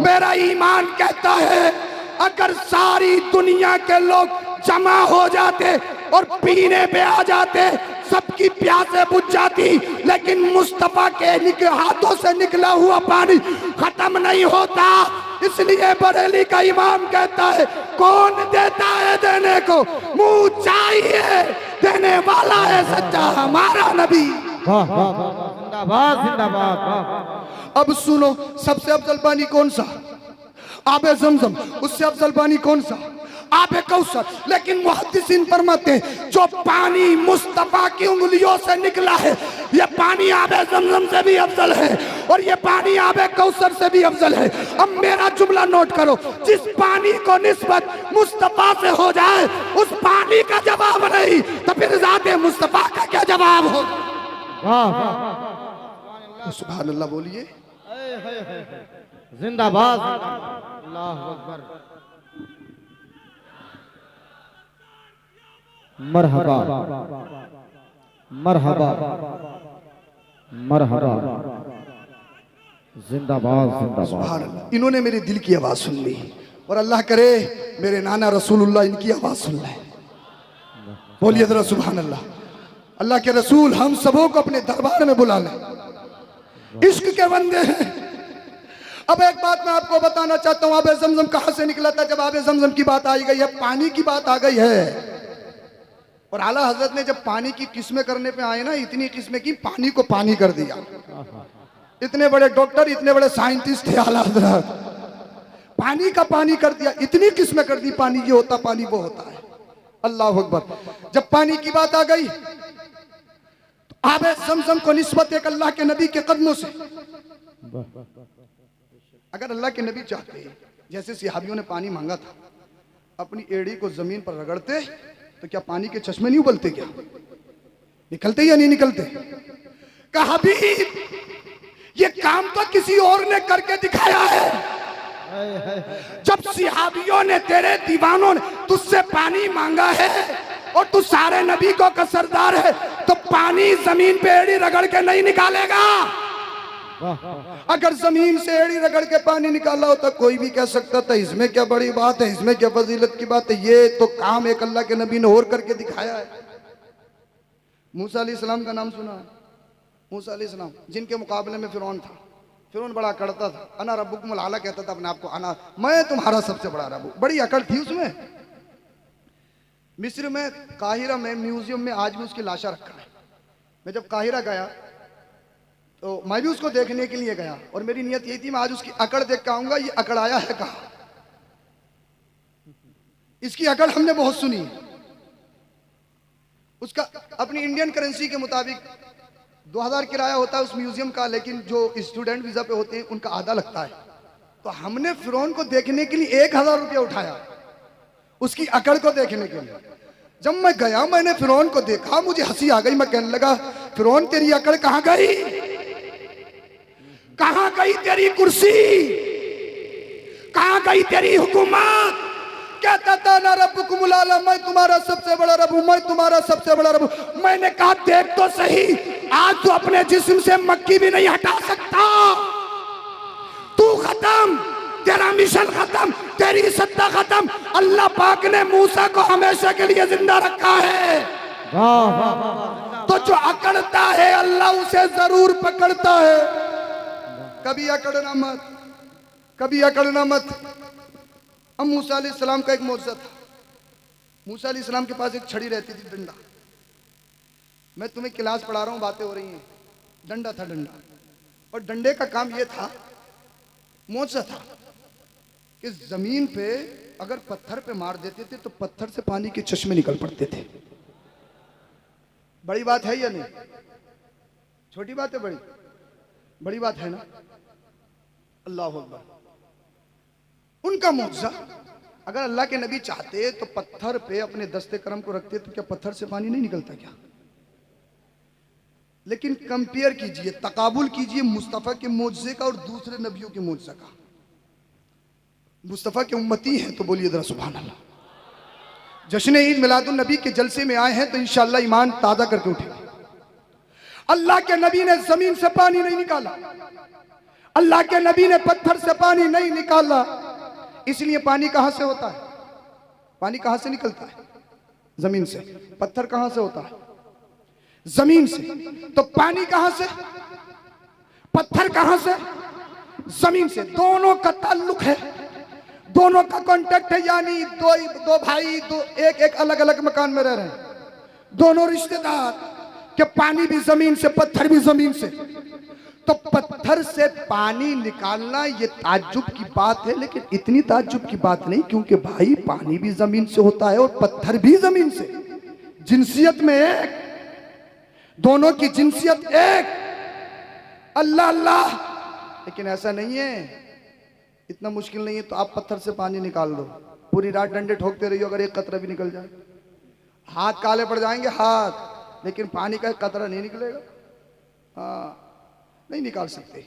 मेरा ईमान कहता है अगर सारी दुनिया के लोग जमा हो जाते और पीने पे आ जाते, सबकी प्यासें बुझ जाती, लेकिन मुस्तफा के हाथों से निकला हुआ पानी खत्म नहीं होता। इसलिए बरेली का इमाम कहता है कौन देता है देने को, मुंह चाहिए देने वाला है सच्चा हमारा नबी। जिंदाबाद जिंदाबाद। अब सुनो, सबसे अफजल पानी कौन सा? आबे ज़मज़म। उससे अफजल पानी कौन सा? आबे कौसर। लेकिन मुहद्दिसीन फरमाते हैं जो पानी मुस्तफा की उंगलियों से निकला है, ये पानी आबे ज़मज़म से भी अफजल है और ये पानी आबे कौसर से भी अफजल है। अब मेरा जुमला नोट करो, जिस पानी को निस्बत मुस्तफा से हो जाए उस पानी का जवाब नहीं, तो फिर ज़ाते मुस्तफा का क्या जवाब हो? सुभान अल्लाह बोलिए। जिंदाबाद। अल्लाह अकबर। मरहबा मरहबा मरहबा। जिंदाबाद जिंदाबाद। इन्होंने मेरे दिल की आवाज सुन ली और अल्लाह करे मेरे नाना रसूलुल्लाह इनकी आवाज सुन लें। बोलिए जरा सुभान अल्लाह। अल्लाह के रसूल हम सबों को अपने दरबार में बुला लें, इश्क के बंदे हैं। अब एक बात मैं आपको बताना चाहता हूँ, आबे ज़मज़म कहाँ से निकला था? जब आबे ज़मज़म की बात आई गई है, पानी की बात आ गई है, और आला हजरत ने जब पानी की किस्में करने पे आए ना, इतनी किस्में की पानी को पानी कर दिया। इतने बड़े डॉक्टर, इतने बड़े साइंटिस्ट थे आला हजरत, पानी का पानी कर दिया, इतनी किस्में कर दी, पानी ये होता, पानी वो होता है। अल्लाह अकबर। जब पानी की बात आ गई तो आबे ज़मज़म को निस्बत एक अल्लाह के नबी के कदमों से। अगर अल्लाह के नबी चाहते, जैसे सिहाबियों ने पानी मांगा था, अपनी एड़ी को जमीन पर रगड़ते तो क्या पानी के चश्मे नहीं उबलते? क्या निकलते या नहीं निकलते? कहा हबीब ये काम तो किसी और ने करके दिखाया है। जब सिहाबियों ने, तेरे दीवानों ने तुझसे पानी मांगा है और तू सारे नबी को का सरदार है, तो पानी जमीन पे एड़ी रगड़ के नहीं निकालेगा। अगर जमीन से एड़ी रगड़ के पानी निकाला होता कोई भी कह सकता था इसमें क्या बड़ी बात है, इसमें क्या फजीलत की बात है, ये तो काम एक अल्लाह के नबी ने और करके दिखाया है। मूसा अलैहिस्सलाम का नाम सुना है? मूसा अलैहिस्सलाम जिनके मुकाबले में फिरौन था। फिरौन बड़ा अकड़ता था, अना रब्बुकुमुल आला कहता था अपने आप को, अना मैं तुम्हारा सबसे बड़ा रब हूं। बड़ी अकड़ थी उसमें। मिस्र में काहिरा में म्यूजियम में आज भी उसकी लाशा रखा है। मैं जब काहिरा गया तो मैं भी उसको देखने के लिए गया और मेरी नियत यही थी मैं आज उसकी अकड़ देख के आऊंगा, ये अकड़ आया है कहां। इसकी अकड़ हमने बहुत सुनी। उसका अपनी इंडियन करेंसी के मुताबिक 2000 किराया होता है उस म्यूजियम का, लेकिन जो स्टूडेंट वीजा पे होते हैं उनका आधा लगता है। तो हमने फिरौन को देखने के लिए 1000 रुपया उठाया उसकी अकड़ को देखने के लिए। जब मैं गया मैंने फिरौन को देखा, मुझे हंसी आ गई। मैं कहने लगा फिरौन तेरी अकड़ कहां गई, कहां गई तेरी कुर्सी, कहां गई तेरी हुकूमत। कहता था ना रब्बुकुमुल आला, मैं तुम्हारा सबसे बड़ा रब हूं, मैं तुम्हारा सबसे बड़ा रब हूं। मैंने कहा देख तो सही, आज तो अपने जिस्म से मक्की भी नहीं हटा सकता। तू खत्म, तेरा मिशन खत्म, तेरी सत्ता खत्म। अल्लाह पाक ने मूसा को हमेशा के लिए जिंदा रखा है। तो जो अकड़ता है अल्लाह उसे जरूर पकड़ता है। कभी अकड़ना मत, कभी अकड़ना मत। अब मूसा अलैहिस्सलाम का एक मौजज़ा था। मूसा अलैहिस्सलाम के पास एक छड़ी रहती थी, डंडा। मैं तुम्हें क्लास पढ़ा रहा हूं, बातें हो रही हैं। डंडा था, डंडा। और डंडे का काम यह था, मौजज़ा था कि जमीन पे अगर पत्थर पे मार देते थे तो पत्थर से पानी के चश्मे निकल पड़ते थे। बड़ी बात है या नहीं? छोटी बात है? बड़ी बड़ी बात है ना। अल्लाह अकबर। उनका मौजज़ा, अगर अल्लाह के नबी चाहते तो पत्थर पे अपने दस्ते करम को रखते तो क्या पत्थर से पानी नहीं निकलता क्या? लेकिन कंपेयर कीजिए, तकाबुल कीजिए मुस्तफ़ा के मौजज़े का और दूसरे नबियों के मौजज़े का। मुस्तफ़ा के उम्मती हैं तो बोलिए जरा सुभान अल्लाह। जश्न ईद मिलादुन नबी के जलसे में आए हैं तो इंशाअल्लाह ईमान ताज़ा करके उठेंगे। अल्लाह के नबी ने जमीन से पानी नहीं निकाला, अल्लाह के नबी ने पत्थर से पानी नहीं निकाला। इसलिए पानी कहां से होता है? पानी कहां से निकलता है? जमीन से। पत्थर कहां से होता है? जमीन से। तो पानी कहां से, पत्थर कहां से? जमीन से। दोनों का ताल्लुक है, दोनों का कांटेक्ट है। यानी दो भाई एक अलग अलग मकान में रह रहे हैं, दोनों रिश्तेदार, कि पानी भी जमीन से, पत्थर भी जमीन से। तो पत्थर से पानी निकालना ये ताज्जुब की बात है, लेकिन इतनी ताज्जुब की बात नहीं, क्योंकि भाई पानी भी जमीन से होता है और पत्थर भी जमीन से। जिनसियत में एक, दोनों की जिनसियत एक। अल्लाह अल्लाह। लेकिन ऐसा नहीं है, इतना मुश्किल नहीं है। तो आप पत्थर से पानी निकाल लो, पूरी रात डंडे ठोकते रहिए, अगर एक कतरा भी निकल जाए हाथ काले पड़ जाएंगे हाथ, लेकिन पानी का एक कतरा नहीं निकलेगा। हाँ, नहीं निकाल सकते।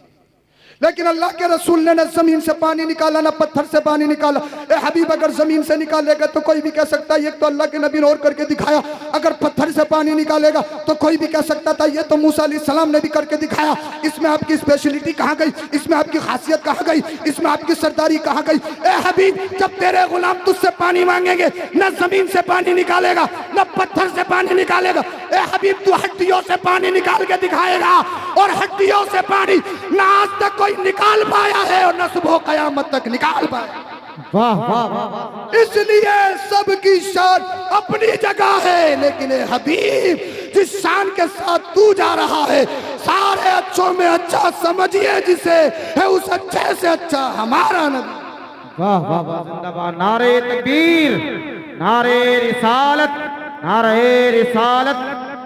लेकिन अल्लाह के रसूल ने न जमीन से पानी निकाला न पत्थर से पानी निकाला। ए हबीब, अगर जमीन से निकालेगा तो कोई भी कह सकता है ये तो अल्लाह के नबी ने और करके दिखाया। अगर पत्थर से पानी निकालेगा तो कोई भी कह सकता था ये तो मूसा अलैहिस्सलाम ने भी करके दिखाया। इसमें आपकी स्पेशलिटी कहां गई? इसमें आपकी खासियत कहां गई? इसमें आपकी सरदारी कहां गई? ए हबीब, जब तेरे गुलाम तुझसे पानी मांगेंगे न जमीन से पानी निकालेगा न पत्थर से पानी निकालेगा। ए हबीब, तू हड्डियों से पानी निकाल के दिखाएगा, और हड्डियों से पानी ना आज तक कोई निकाल पाया है और न सुबह कयामत तक निकाल पाया। वाह वाह वाह। इसलिए सबकी शान अपनी जगह है, लेकिन ए हबीब, जिस शान के साथ तू जा रहा है सारे अच्छों में अच्छा समझिए जिसे है, उस अच्छे से अच्छा हमारा नबी। वाह वाह वाह। जिंदाबाद। नारे तकबीर, नारे रिसालत, नारे रिसालत,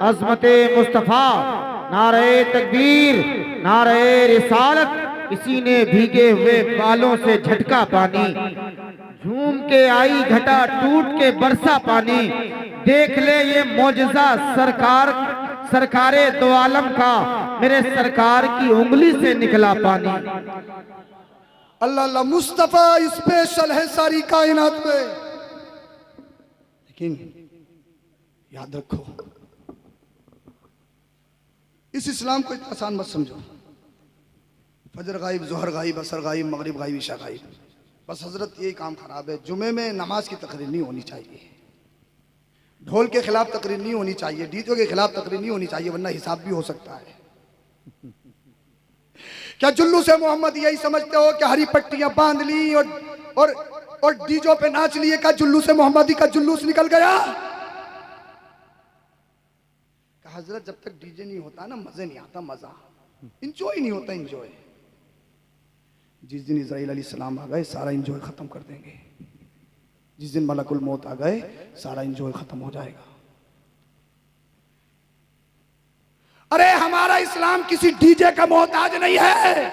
अज़मते मुस्तफ़ा, नारे तकबीर, नारे रिसालत। किसी ने भीगे हुए बालों से झटका पानी, झूम के आई घटा टूट के बरसा पानी। देख ले ये मौजज़ा सरकारे दो आलम का, मेरे सरकार की उंगली से निकला पानी। अल्लाह अल्लाह। मुस्तफ़ा स्पेशल है सारी कायनात में। लेकिन याद रखो, इस इस्लाम को इतना आसान मत समझो। फजर गायब, जोहर गायब, असर गायब, मगरिब गायब, इशा गायब। बस हजरत यही काम खराब है, जुमे में नमाज की तकरीर नहीं होनी चाहिए। ढोल के खिलाफ तकरीर नहीं होनी चाहिए, डीजे के खिलाफ तकरीर नहीं होनी चाहिए, वरना हिसाब भी हो सकता है। क्या जुल्लूस मोहम्मद यही समझते हो कि हरी पट्टियां बांध ली और डीजो पे नाच लिए का जुल्लूस मोहम्मदी का जुल्लूस निकल गया? हजरत जब तक डीजे नहीं होता ना मजे नहीं आता, मजा इंजॉय नहीं होता, इंजॉय। जिस दिन इस्राइल अलैहिस्सलाम आ गए सारा इंजॉय खत्म कर देंगे, जिस दिन मलकुल मौत आ गए सारा इंजॉय खत्म हो जाएगा। अरे हमारा इस्लाम किसी डीजे का मोहताज नहीं है,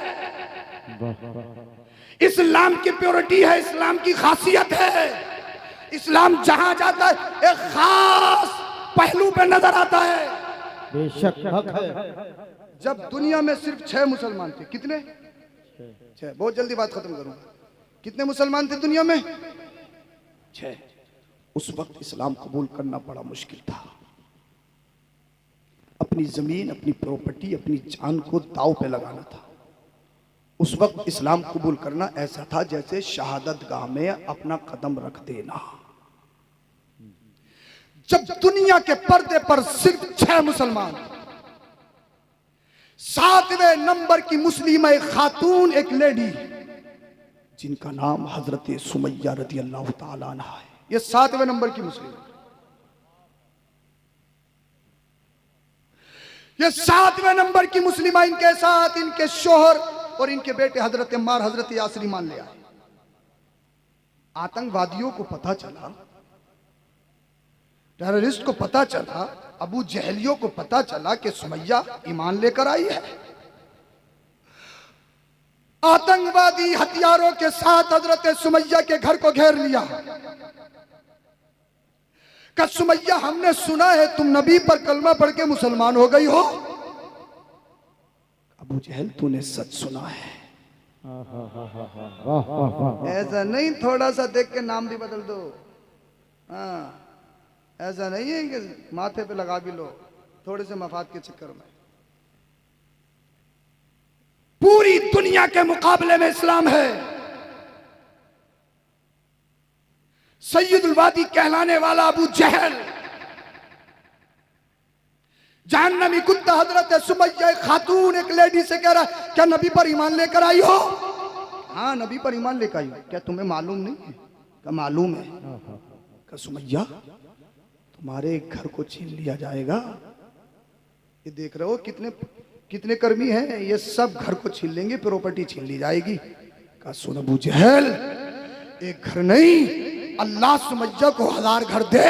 इस्लाम की प्योरिटी है, इस्लाम की खासियत है। इस्लाम जहां जाता है एक खास पहलू पे नजर आता है। बेशक हक है। जब दुनिया में सिर्फ 6 मुसलमान थे, कितने? 6। बहुत जल्दी बात खत्म करूंगा। कितने मुसलमान थे दुनिया में? 6। उस वक्त इस्लाम कबूल करना बड़ा मुश्किल था। अपनी जमीन, अपनी प्रॉपर्टी, अपनी जान को दांव पे लगाना था। उस वक्त इस्लाम कबूल करना ऐसा था जैसे शहादत गाह में अपना कदम रख देना। जब दुनिया के पर्दे पर सिर्फ 6 मुसलमान, 7वें नंबर की मुस्लिम एक खातून, एक लेडी जिनका नाम हजरत सुमैया रदी अल्लाह ताला अन्हा है। ये 7वें नंबर की मुस्लिम, ये 7वें नंबर की मुस्लिमा, इनके साथ इनके शोहर और इनके बेटे हजरत अम्मार, हजरत यासिर ईमान ले आए। आतंकवादियों को पता चला, टेररिस्ट को पता चला, अबू जहलियों को पता चला कि सुमैया ईमान लेकर आई है। आतंकवादी हथियारों के साथ हजरत सुमैया के घर को घेर लिया। कहा सुमैया हमने सुना है तुम नबी पर कलमा पढ़ के मुसलमान हो गई हो। अबू जहल तूने सच सुना है, ऐसा नहीं थोड़ा सा देख के नाम भी बदल दो। हाँ, ऐसा नहीं है कि माथे पे लगा भी लो थोड़े से मफाद के चक्कर में। पूरी दुनिया के मुकाबले में इस्लाम है। सैयदुल वादी कहलाने वाला अबू जहल जहन्नमी कुत्ता हजरत सुमैया एक खातून, एक लेडी से कह रहा है क्या नबी पर ईमान लेकर आई हो? हाँ नबी पर ईमान लेकर आई हो। क्या तुम्हें मालूम नहीं है? क्या मालूम है? क्या सुमैया तुम्हारे घर को छीन लिया जाएगा। ये देख रहे हो कितने कर्मी हैं, ये सब घर को छीन लेंगे, प्रॉपर्टी छीन ली जाएगी। कहा सुन अबू जहल, एक घर नहीं अल्लाह सुमैया को 1000 घर दे,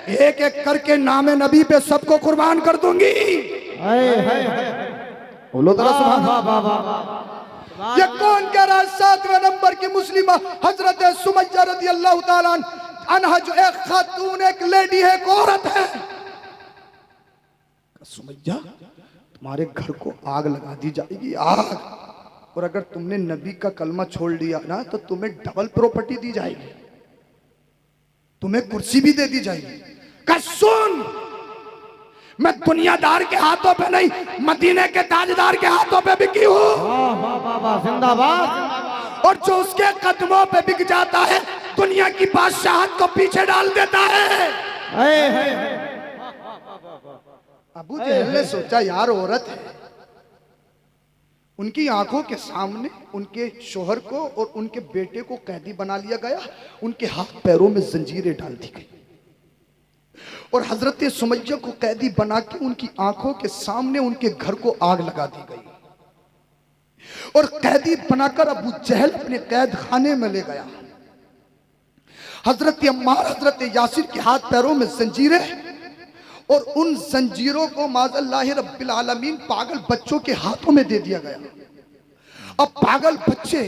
एक एक करके नामे नबी पे सबको कुर्बान कर दूंगी। बोलो जरा सुभान अल्लाह। ये कौन कह रहा है? 7वें नंबर की मुस्लिमा हजरत सुमैया रदी अल्लाह ताला अन्हा, जो एक खातून, एक लेडी है, एक औरत है। सुमैया तुम्हारे घर को आग लगा दी जाएगी, आग। और अगर तुमने नबी का कलमा छोड़ लिया ना तो तुम्हें डबल प्रॉपर्टी दी जाएगी, तुम्हें कुर्सी भी दे दी जाएगी। का सुन, मैं दुनियादार के हाथों पे नहीं, मदीने के ताजदार के हाथों पे बिकी हूँ। जिंदाबाद। और जो उसके कदमों पे बिक जाता है दुनिया की बादशाहत को पीछे डाल देता है। अबू जहल ने सोचा यार औरत है, उनकी आंखों के सामने उनके शोहर को और उनके बेटे को कैदी बना लिया गया, उनके हाथ पैरों में जंजीरें डाल दी गई और हजरत सुमैया को कैदी बना के उनकी आंखों के सामने उनके घर को आग लगा दी गई और कैदी बनाकर अबू जहल अपने कैद खाने में ले गया। हजरत अम्मार, हजरत यासिर के हाथ पैरों में जंजीरें और उन जंजीरों को माज़अल्लाह रब्बिल आलमीन पागल बच्चों के हाथों में दे दिया गया। अब पागल बच्चे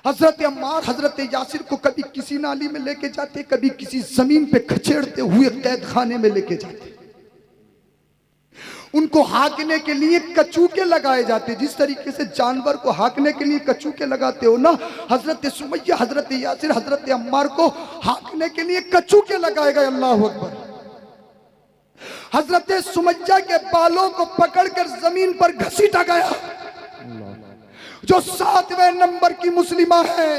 हजरत अम्मार, हजरत यासिर को कभी किसी नाली में लेके जाते, कभी किसी जमीन पे खचेड़ते हुए कैद खाने में लेके जाते। उनको हाँकने के लिए कचूके लगाए जाते, जिस तरीके से जानवर को हाँकने के लिए कचूके लगाते हो ना, हजरत सुमैया, हजरत यासिर, हजरत अम्मार को हाँकने के लिए कचूके लगाए गए। अल्लाह अकबर। हजरत सुमैया के बालों को पकड़कर जमीन पर घसीटा गया। जो 7वें नंबर की मुस्लिमा है,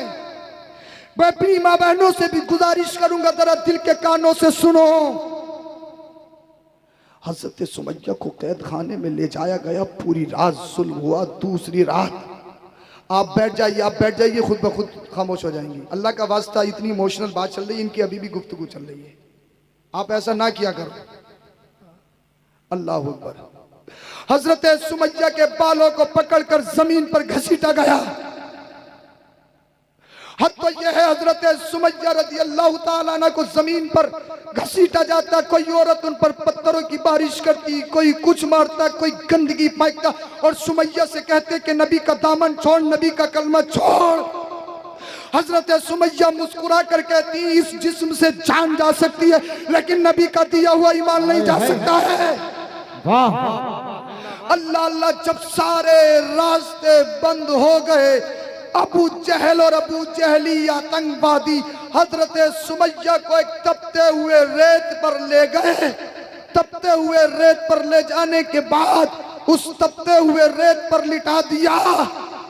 मैं अपनी माँ बहनों से भी गुजारिश करूंगा, जरा दिल के कानों से सुनो। हजरत सुमैया को कैद खाने में ले जाया गया, पूरी रात जुल्म हुआ। दूसरी रात आप बैठ जाइए, आप बैठ जाइए, खुद ब खुद खामोश हो जाएंगी। अल्लाह का वास्ता, इतनी इमोशनल बात चल रही है, इनकी अभी भी गुफ्तगू चल रही है, आप ऐसा ना किया करो। अल्लाह अकबर। हजरत सुमैया के बालों को पकड़कर जमीन पर घसीटा गया। हद तो यह है, हजरत सुमैया रज़ी अल्लाह ताला अन्हा को जमीन पर घसीटा जाता। कोई औरत उन पर पत्थरों की बारिश करती, कोई कुछ मारता, कोई गंदगी फेंकता, और सुमैया से कहते कि नबी का दामन छोड़, नबी का कलमा छोड़। हजरत सुमैया मुस्कुरा कर कहती, इस जिस्म से जान जा सकती है, लेकिन नबी का दिया हुआ ईमान नहीं जा सकता है। अल्लाह अल्लाह। जब सारे रास्ते बंद हो गए, अबू जहल और अबू जहली आतंकवादी हजरत सुमैया को एक तपते हुए रेत पर ले गए। तपते हुए रेत पर ले जाने के बाद उस तपते हुए रेत पर लिटा दिया,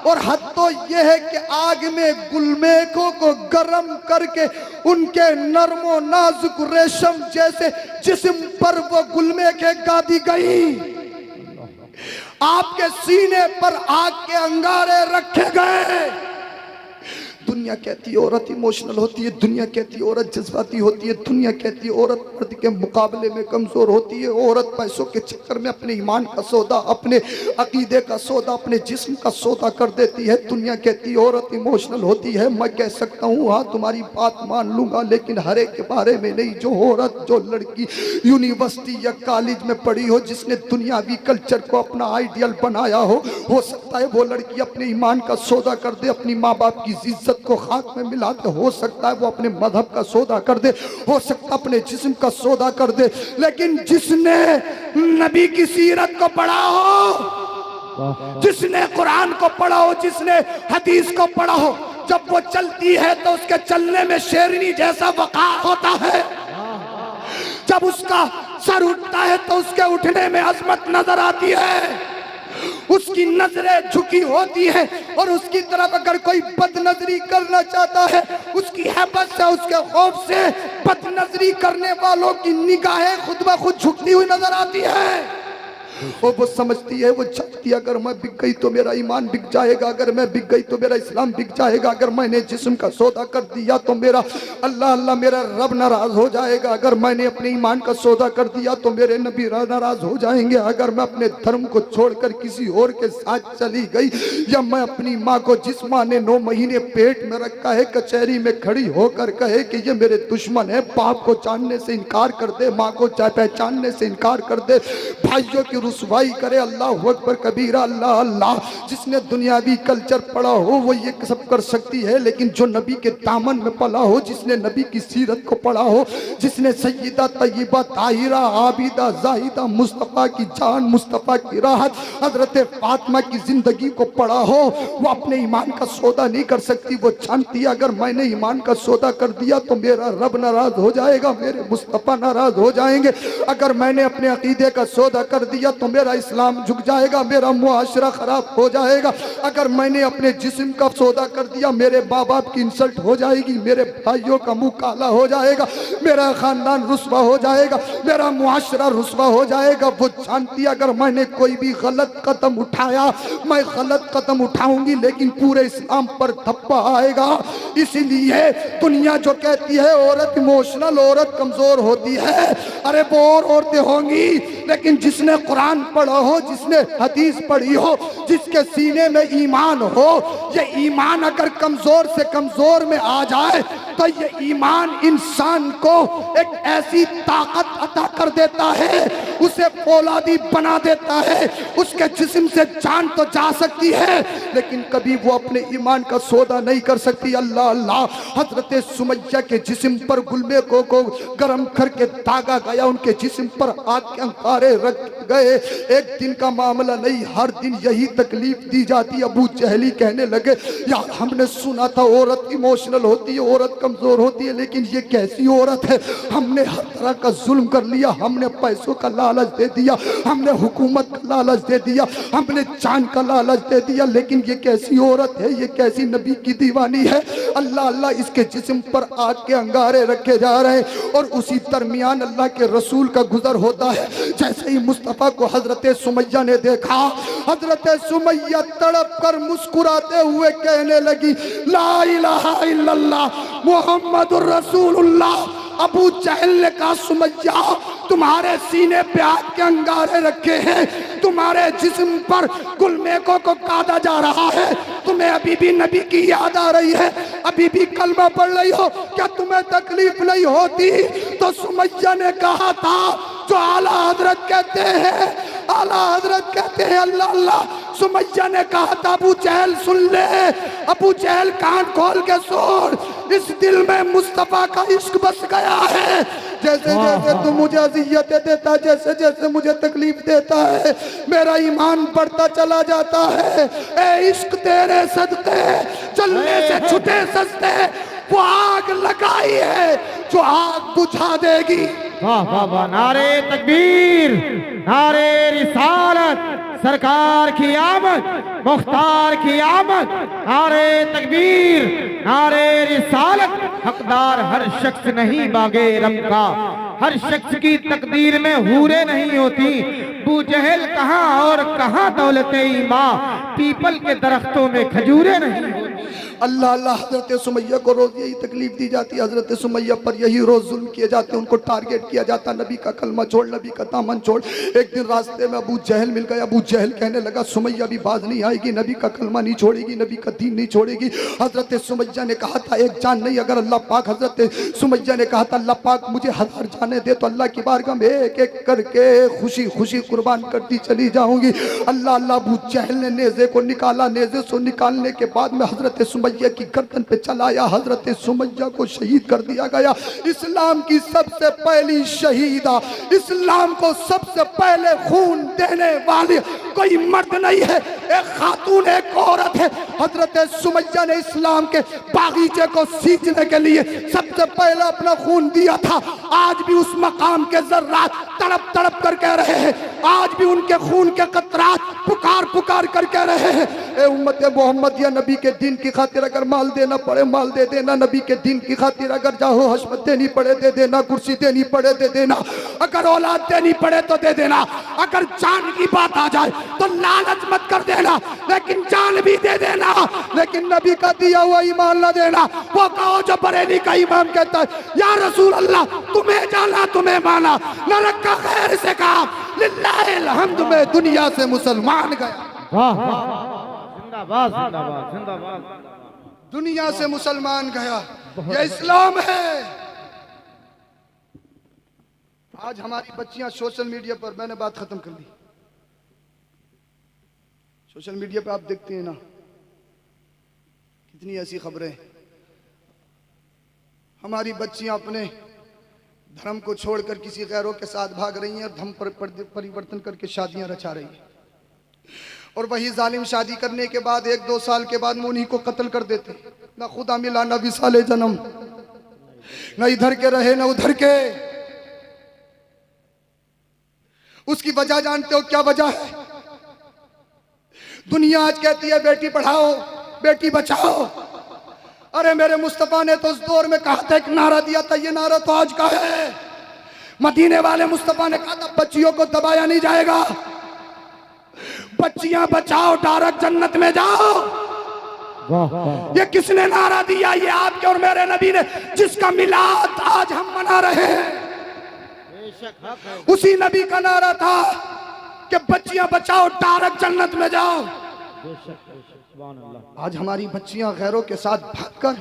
और हद तो यह है कि आग में गुलमेखों को गर्म करके उनके नरमो नाजुक रेशम जैसे जिस्म पर वो गुलमेखें गादी गई। आपके सीने पर आग के अंगारे रखे गए। दुनिया कहती है औरत इमोशनल होती है, दुनिया कहती है औरत जज्बाती होती है, दुनिया कहती है औरत मर्द के मुकाबले में कमजोर होती है, औरत पैसों के चक्कर में अपने ईमान का सौदा, अपने अकीदे का सौदा, अपने जिस्म का सौदा कर देती है। दुनिया कहती है औरत इमोशनल होती है। मैं कह सकता हूँ हाँ तुम्हारी बात मान लूंगा, लेकिन हर एक के बारे में नहीं। जो औरत, जो लड़की यूनिवर्सिटी या कॉलेज में पढ़ी हो, जिसने दुनियावी कल्चर को अपना आइडियल बनाया हो सकता है वो लड़की अपने ईमान का सौदा कर दे, अपनी माँ बाप की इज्जत को खाक में मिला दे, हो सकता है वो अपने मजहब का सौदा कर दे, हो सकता है अपने जिस्म का सौदा कर दे, लेकिन जिसने नबी की सीरत को पढ़ा हो, जिसने कुरान को पढ़ा हो, जिसने हदीस को पढ़ा हो, जब वो चलती है तो उसके चलने में शेरनी जैसा वक़ार होता है। जब उसका सर उठता है तो उसके उठने में अजमत नजर आती है। उसकी नजरें झुकी होती है, और उसकी तरफ अगर कोई बदनजरी करना चाहता है, उसकी हैबत से, उसके खौफ से बदनजरी करने वालों की निगाहें खुद ब खुद झुकती हुई नजर आती है। और वो समझती है, वो चाहती है अगर मैं बिक गई तो मेरा ईमान बिक जाएगा, अगर मैं बिक गई तो मेरा इस्लाम बिक जाएगा, अगर मैंने जिस्म का सौदा कर दिया तो मेरा अल्लाह अल्लाह मेरा रब नाराज हो जाएगा, अगर मैंने अपने ईमान का सौदा कर दिया तो मेरे नबी नाराज हो जाएंगे, अगर मैं अपने धर्म को छोड़कर किसी और के साथ चली गई, या मैं अपनी माँ को, जिस माँ ने 9 महीने पेट में रखा है, कचहरी में खड़ी होकर कहे कि ये मेरे दुश्मन है, बाप को जानने से इनकार कर दे, माँ को पहचानने से इनकार कर दे, भाइयों की रुसवाई करे, अल्लाह अकबर कबीरा, अल्लाह अल्लाह। जिसने दुनियावी कल्चर पढ़ा हो वो ये सब कर सकती है, लेकिन जो नबी के दामन में पला हो, जिसने नबी की सीरत को पढ़ा हो, जिसने सैयदा तय्यबा ताहिरा आबिदा जाहिदा मुस्तफ़ा की जान, मुस्तफ़ा की राहत, हजरत फातिमा की जिंदगी को पढ़ा हो, वो अपने ईमान का सौदा नहीं कर सकती। वो जानती है अगर मैंने ईमान का सौदा कर दिया तो मेरा रब नाराज हो जाएगा, मेरे मुस्तफ़ा नाराज हो जाएंगे, अगर मैंने अपने अकीदे का सौदा कर दिया तो मेरा इस्लाम झुक जाएगा, मेरा मुआशरा खराब हो जाएगा, अगर मैंने अपने जिस्म का सौदा कर दिया मेरे माँ बाप की इंसल्ट हो जाएगी, मेरे भाइयों का मुंह काला हो जाएगा, मेरा खानदान रुस्वा हो जाएगा, मेरा मुआशरा रुस्वा हो जाएगा। वो जानती है अगर मैंने कोई भी गलत कदम उठाया, मैं गलत कदम उठाऊंगी लेकिन पूरे इस्लाम पर धब्बा आएगा। इसीलिए दुनिया जो कहती है औरत इमोशनल, औरत कमजोर होती है, अरे वो और औरतें होंगी, लेकिन जिसने कुरान पढ़ा हो, जिसने हदीस पढ़ी हो, जिसके सीने में ईमान हो, ये ईमान अगर कमजोर से कमजोर में आ जाए तो ये ईमान इंसान को एक ऐसी ताकत अता कर देता है, उसे फौलादी बना देता है, उसके जिस्म से जान तो जा सकती है लेकिन कभी वो अपने ईमान का सौदा नहीं कर सकती। अल्लाह अल्लाह। हजरत सुमैया के जिस्म पर गुलमेखों को गर्म करके दागा गया, उनके जिस्म पर आग के अंगारे रख गए। एक दिन का मामला नहीं, हर दिन यही तकलीफ दी जाती। अबू जहली कहने लगे यार हमने सुना था औरत इमोशनल होती है, औरत कमजोर होती है, लेकिन ये कैसी औरत है, हमने हर तरह का जुल्म कर लिया, हमने पैसों का लालच दे दिया, हमने हुकूमत का लालच दे दिया, हमने जान का लालच दे दिया, लेकिन ये कैसी औरत है, ये कैसी नबी की दीवानी है। अल्लाह अल्लाह इसके जिस्म पर आग के अंगारे रखे जा रहे हैं और उसी दरमियान अल्लाह के रसूल का गुजर होता है। जैसे ही मुस्तफ़ा को हजरत सुमैया ने देखा, हजरत सुमैया तड़प कर मुस्कुराते हुए कहने लगी, ला इलाहा इल्लल्लाह मुहम्मदुर रसूलुल्लाह। अबू जहल ने कहा, सुमैया तुम्हारे सीने पे आग के अंगारे रखे हैं, तुम्हारे जिस्म पर गुलमेकों को काटा जा रहा है, तुम्हें अभी भी नबी की याद आ रही है, अभी भी कलमा पढ़ रही हो, क्या तुम्हें तकलीफ नहीं होती? तो सुमैया ने कहा था, जो आला हजरत कहते हैं, आला हजरत कहते हैं अल्लाह अल्लाह। सुमैया ने कहा था, अबू जहल सुन ले, अबू जहल कान खोल के सुन, इस दिल में मुस्तफा का इश्क बस गया है। जैसे जैसे तू मुझे अजियतें देता, जैसे जैसे मुझे तकलीफ देता है, मेरा ईमान बढ़ता चला जाता है। ए इश्क तेरे सदके जलने से छुटे सस्ते, वो आग लगाई है जो आग बुझा देगी। वाह वाह वाह, नारे तकबीर, नारे रिसालत, सरकार की आमद, मुख्तार की आमद, नारे तकबीर, नारे रिसालत। हकदार हर शख्स नहीं बागे रब का, हर शख्स की तकदीर में हूरे नहीं होती। बू जहल कहाँ और कहाँ दौलते ईमान, पीपल के दरख्तों में खजूरें नहीं होती। अल्लाह अल्लाह, हजरत सुमैया को रोज यही तकलीफ दी जाती है, हजरत सुमैया पर यही रोज जुल्म किए जाते हैं, उनको टारगेट किया जाता, नबी का कलमा छोड़, नबी का दामन छोड़। एक दिन रास्ते में अबू जहल मिल गया, अबू जहल कहने लगा, सुमैया भी बाज नहीं आएगी, नबी का कलमा नहीं छोड़ेगी, नबी का दीन नहीं छोड़ेगी। हजरत सुमैया ने कहा था, एक जान नहीं, अगर अल्लाह पाक, हजरत सुमैया ने कहा था, अल्लाह पाक मुझे 1000 जाने दे तो अल्लाह की बारगाह में एक एक करके खुशी खुशी कुर्बान करती चली जाऊंगी। अल्लाह अल्लाह, अबू जहल ने नेज़े को निकाला, नेज़े से निकालने के बाद में हजरत सुमैया की गर्दन पे चलाया, हजरत सुमैया को शहीद कर दिया गया। इस्लाम की सबसे पहली शहीदा, इस्लाम को सबसे पहले खून देने वाली कोई मर्द नहीं है, एक खातून, एक औरत है। हजरत सुमैया ने इस्लाम के बागीचे को सींचने के लिए सबसे पहले अपना खून दिया था। आज भी उस मकाम के जर्रात तड़प तड़प कर कह रहे हैं, आज भी उनके खून के कतरात पुकार पुकार कर कह रहे हैं, ए उम्मत मोहम्मद, या नबी के दिन की खातिर अगर माल देना पड़े माल दे देना, नबी के दिन की खातिर अगर जाहो हशमत देनी पड़े दे देना, कुर्सी देनी पड़े दे देना, अगर औलाद देनी पड़े तो दे देना, अगर जान की बात आ जाए तो लालच मत कर देना, लेकिन जान भी दे देना, लेकिन नबी का दिया हुआ ईमान न देना। वो कहो जो बरेली का इमाम कहता है, या रसूल अल्लाह तुम्हें जाना तुम्हें माना, न रखा खैर से काम, लिल्लाहिल हम्द में दुनिया से मुसलमान गया। वाह जिंदाबाद जिंदाबाद जिंदाबाद, दुनिया से मुसलमान गया, यह इस्लाम है। आज हमारी बच्चियां सोशल मीडिया पर, मैंने बात खत्म कर दी, सोशल मीडिया पे आप देखते हैं ना कितनी ऐसी खबरें, हमारी बच्चियां अपने धर्म को छोड़कर किसी गैरों के साथ भाग रही हैं और धर्म पर परिवर्तन करके शादियां रचा रही हैं, और वही जालिम शादी करने के बाद 1-2 साल के बाद में उन्हीं को कत्ल कर देते। ना खुदा मिला, ना विसाले जन्म, ना इधर के रहे ना उधर के। उसकी वजह जानते हो क्या वजह है? दुनिया आज कहती है बेटी पढ़ाओ बेटी बचाओ। अरे मेरे मुस्तफा ने तो उस दौर में कहा था, एक नारा दिया था, ये नारा तो आज का है। मदीने वाले मुस्तफा ने कहा था, बच्चियों को दबाया नहीं जाएगा, बच्चियां बचाओ डायरेक्ट जन्नत में जाओ। ये किसने नारा दिया? ये आपके और मेरे नबी ने, जिसका मिलाद आज हम मना रहे हैं। उसी नबी का नारा था कि बच्चियां बचाओ डायरेक्ट जन्नत में जाओ। आज हमारी बच्चियां गैरों के साथ भागकर,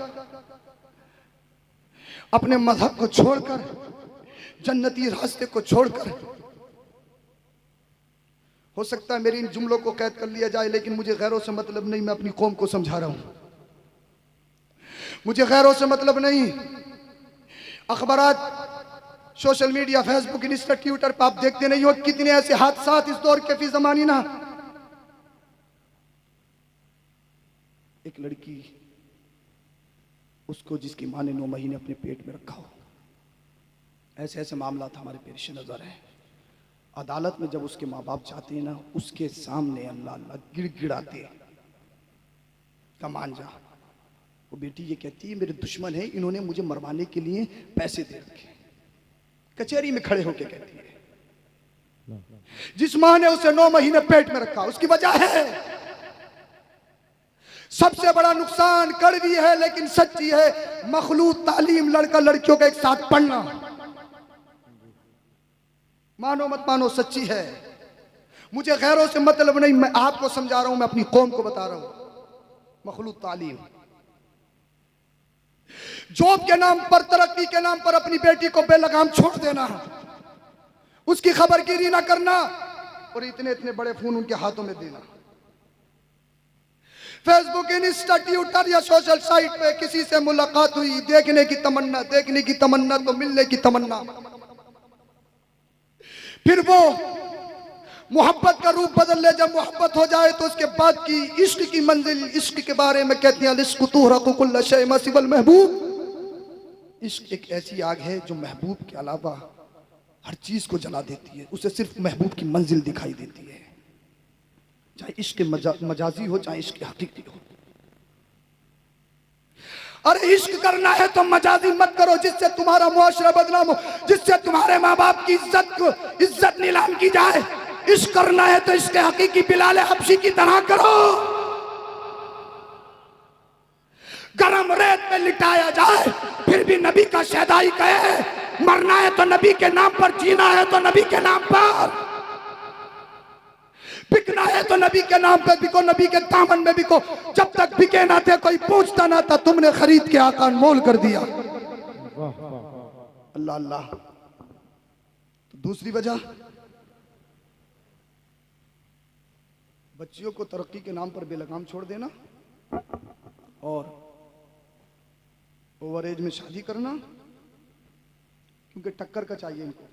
अपने मजहब को छोड़कर, जन्नती रास्ते को छोड़कर, हो सकता है मेरी इन जुमलों को कैद कर लिया जाए, लेकिन मुझे गैरों से मतलब नहीं, मैं अपनी कौम को समझा रहा हूं। मुझे गैरों से मतलब नहीं। अखबारात, social media, Facebook, Insta, Twitter पर आप देखते नहीं हो कितने ऐसे हादसा इस दौर के फी ज़मानी ना। एक लड़की, उसको जिसकी मां ने 9 महीने अपने पेट में रखा हो, ऐसे ऐसे मामला हमारे पेश नजर है। अदालत में जब उसके माँ बाप जाते हैं ना, उसके सामने अल्लाह अल्लाह गिड़गिड़ाते हैं, कमान जा। वो बेटी ये कहती है मेरे दुश्मन है, इन्होंने मुझे मरवाने के लिए पैसे दे रखे। कचहरी में खड़े होके कहती है जिस मां ने उसे 9 महीने पेट में रखा उसकी वजह है। सबसे बड़ा नुकसान कड़वी है लेकिन सच्ची है, मखलूत तालीम लड़का लड़कियों का एक साथ पढ़ना। मानो मत मानो सच्ची है, मुझे गैरों से मतलब नहीं, मैं आपको समझा रहा हूं, मैं अपनी कौम को बता रहा हूं। मखलूत तालीम, जॉब के नाम पर, तरक्की के नाम पर अपनी बेटी को बेलगाम छोड़ देना, उसकी खबरगिरी ना करना और इतने इतने बड़े फोन उनके हाथों में देना। फेसबुक, इंस्टा, ट्विटर या सोशल साइट पे किसी से मुलाकात हुई, देखने की तमन्ना, देखने की तमन्ना तो मिलने की तमन्ना, फिर वो मोहब्बत का रूप बदल ले। जब मोहब्बत हो जाए तो उसके बाद की इश्क की मंजिल, इश्क के बारे में कहती हैं इश्क तुहरक़ु कुल्ल शै मा सिवल महबूब। इश्क एक ऐसी आग है जो महबूब के अलावा हर चीज को जला देती है, उसे सिर्फ महबूब की मंजिल दिखाई देती है, चाहे इश्क मजाजी हो चाहे इश्क हकीकी हो। अरे इश्क करना है तो मजाजी मत करो जिससे तुम्हारा मुआशरा बदनाम हो, जिससे तुम्हारे माँ बाप की इज्जत नीलाम की जाए। इश्क करना है तो इसके हकीकी बिलाल हबशी की तरह करो, गरम रेत पे लिटाया जाए फिर भी नबी का शहदाई कहे। मरना है तो नबी के नाम पर, जीना है तो नबी के नाम पर, बिकना है तो नबी के नाम पे बिको, नबी के दामन में बिको। जब तक बिके ना थे कोई पूछता ना था, तुमने खरीद के आका मोल कर दिया। अल्लाह अल्लाह। तो दूसरी वजह, बच्चियों को तरक्की के नाम पर बेलगाम छोड़ देना और ओवर एज में शादी करना, क्योंकि टक्कर का चाहिए इनको।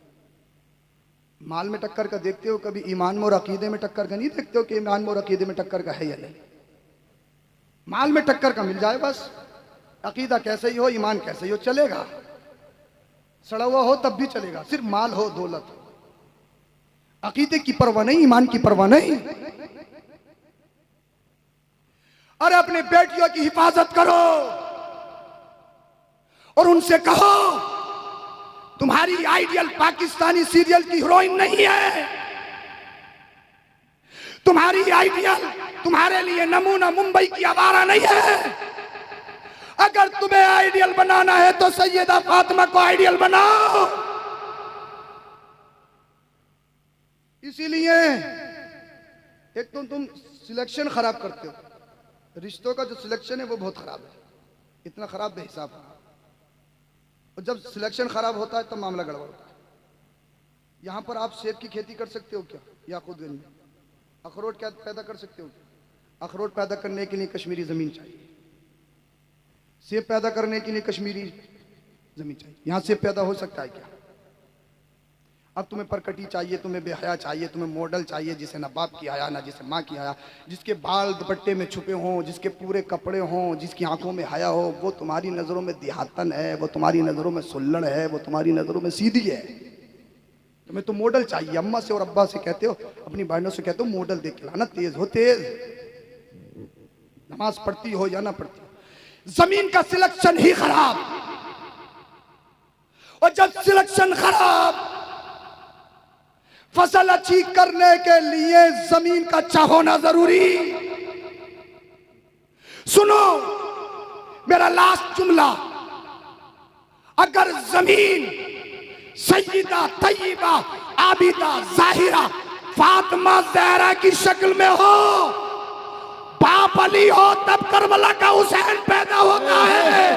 माल में टक्कर का देखते हो कभी, ईमान में और अकीदे में टक्कर का नहीं देखते हो कि ईमान में और अकीदे में टक्कर का है या नहीं। माल में टक्कर का मिल जाए बस, अकीदा कैसे ही हो, ईमान कैसे ही हो, चलेगा। सड़ा हुआ हो तब भी चलेगा, सिर्फ माल हो, दौलत हो, अकीदे की परवाह नहीं, ईमान की परवाह नहीं। अरे अपने बेटियों की हिफाजत करो और उनसे कहो तुम्हारी आइडियल पाकिस्तानी सीरियल की हीरोइन नहीं है, तुम्हारी आइडियल, तुम्हारे लिए नमूना मुंबई की आवारा नहीं है। अगर तुम्हें आइडियल बनाना है तो सैयदा फातिमा को आइडियल बनाओ। इसीलिए एक तो तुम सिलेक्शन खराब करते हो, रिश्तों का जो सिलेक्शन है वो बहुत खराब है, इतना खराब बेहिसाब है। और जब सिलेक्शन खराब होता है तब मामला गड़बड़ होता है। यहाँ पर आप सेब की खेती कर सकते हो क्या, या खुदगंज में अखरोट क्या पैदा कर सकते हो क्या? अखरोट पैदा करने के लिए कश्मीरी ज़मीन चाहिए, सेब पैदा करने के लिए कश्मीरी ज़मीन चाहिए। यहाँ सेब पैदा हो सकता है क्या? अब तुम्हें परकटी चाहिए, तुम्हें बेहया चाहिए, तुम्हें मॉडल चाहिए जिसे ना बाप की हया ना जिसे माँ की हया, जिसके बाल दुपट्टे में छुपे हों, जिसके पूरे कपड़े हों, जिसकी आंखों में हया हो। वो तुम्हारी नज़रों में देहातन है, वो तुम्हारी नज़रों में सुल्लड़ है, वो तुम्हारी नज़रों में सीधी है। तुम्हें तो मॉडल चाहिए। अम्मा से और अब्बा से कहते हो, अपनी बहनों से कहते हो मॉडल देख के लाना, तेज हो तेज, नमाज पढ़ती हो या ना पढ़ती हो। जमीन का सिलेक्शन ही खराब, और जब सिलेक्शन खराब, फसल अच्छी करने के लिए जमीन का अच्छा होना जरूरी। सुनो मेरा लास्ट जुमला, अगर जमीन सय्यदा तय्यबा आबिदा जाहिरा फातिमा ज़हरा की शक्ल में हो, बाप अली हो, तब करबला का हुसैन पैदा होता है।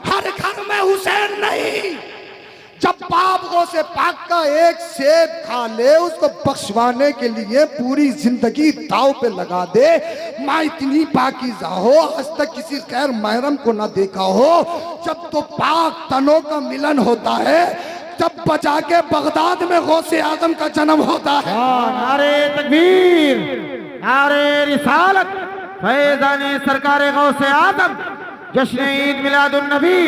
हर घर में हुसैन नहीं। जब बाप गो से पाक का एक सेब खा ले, उसको बख्शवाने के लिए पूरी जिंदगी दाव पे लगा दे। माँ इतनी पाकीज़ा हो, आज तक किसी गैर महरम को ना देखा हो। जब तो पाक तनों का मिलन होता है, जब बचा के बगदाद में गौसे आजम का जन्म होता है। नारे तकबीर, नारे रिसालत, फैज़ाने सरकारे गौसे आजम, जश्न ईद मिलादुन नबी,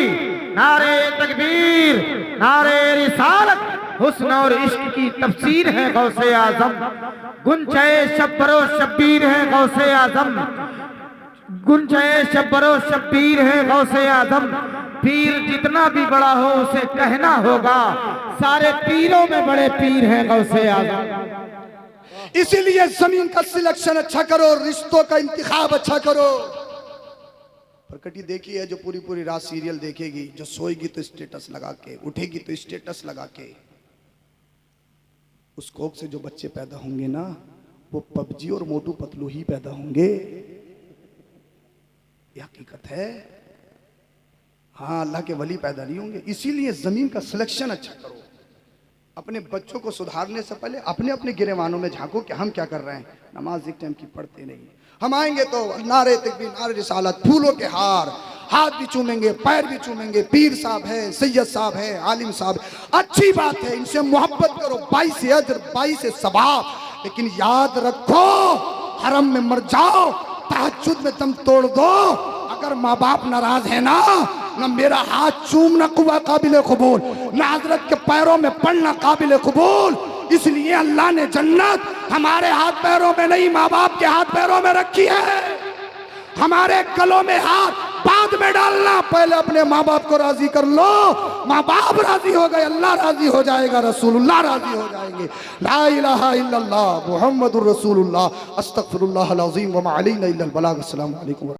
नारे तकबीर, नारे रिसालत, हुस्न और इश्क की तफसीर है गौसे आजम। गुंजए शब्बरो शब्बीर है गौसे आजम, गुंजए शब्बरो शब्बीर है गौसे आजम। पीर जितना भी बड़ा हो उसे कहना होगा, सारे पीरों में बड़े पीर हैं गौसे आजम। इसीलिए जमीन का सिलेक्शन अच्छा करो, रिश्तों का इंतखाब अच्छा करो। प्रकटी देखी है जो पूरी पूरी रात सीरियल देखेगी, जो सोएगी तो स्टेटस लगा के, उठेगी तो स्टेटस लगा के। उस कोख से जो बच्चे पैदा होंगे ना, वो पबजी और मोटू पतलू ही पैदा होंगे। ये हकीकत है। हाँ, अल्लाह के वली पैदा नहीं होंगे। इसीलिए जमीन का सिलेक्शन अच्छा करो। अपने बच्चों को सुधारने से पहले अपने अपने गिरेवानों में झांको कि हम क्या कर रहे हैं। नमाज एक टाइम की पढ़ते नहीं। हम आएंगे तो नारे तकबीर, नारे रिसालत, फूलों के हार, हाथ भी चूमेंगे, पैर भी चूमेंगे। पीर साहब है, सैयद साहब है, आलिम साहब, अच्छी बात है, इनसे मोहब्बत करो। 22 अजर, 22 सवाब। लेकिन याद रखो, हरम में मर जाओ, तहज्जुद में तुम तोड़ दो, अगर माँ बाप नाराज है ना मेरा हाथ चूमना कुआ काबिल कबूल, ना हजरत के पैरों में पड़ना काबिल कबूल। इसलिए अल्लाह ने जन्नत हमारे हाथ पैरों में नहीं, माँ बाप के हाथ पैरों में रखी है। हमारे गलों में हाथ बाद में डालना, पहले अपने माँ बाप को राजी कर लो। माँ बाप राजी हो गए, अल्लाह राजी हो जाएगा, रसूलुल्लाह राजी हो जाएंगे। ला इलाहा इल्लल्लाह मुहम्मदुर रसूलुल्लाह, अस्तगफिरुल्लाह अल अज़ीम व मा अलैना इल्लल बलाग। अस्सलामु अलैकुम।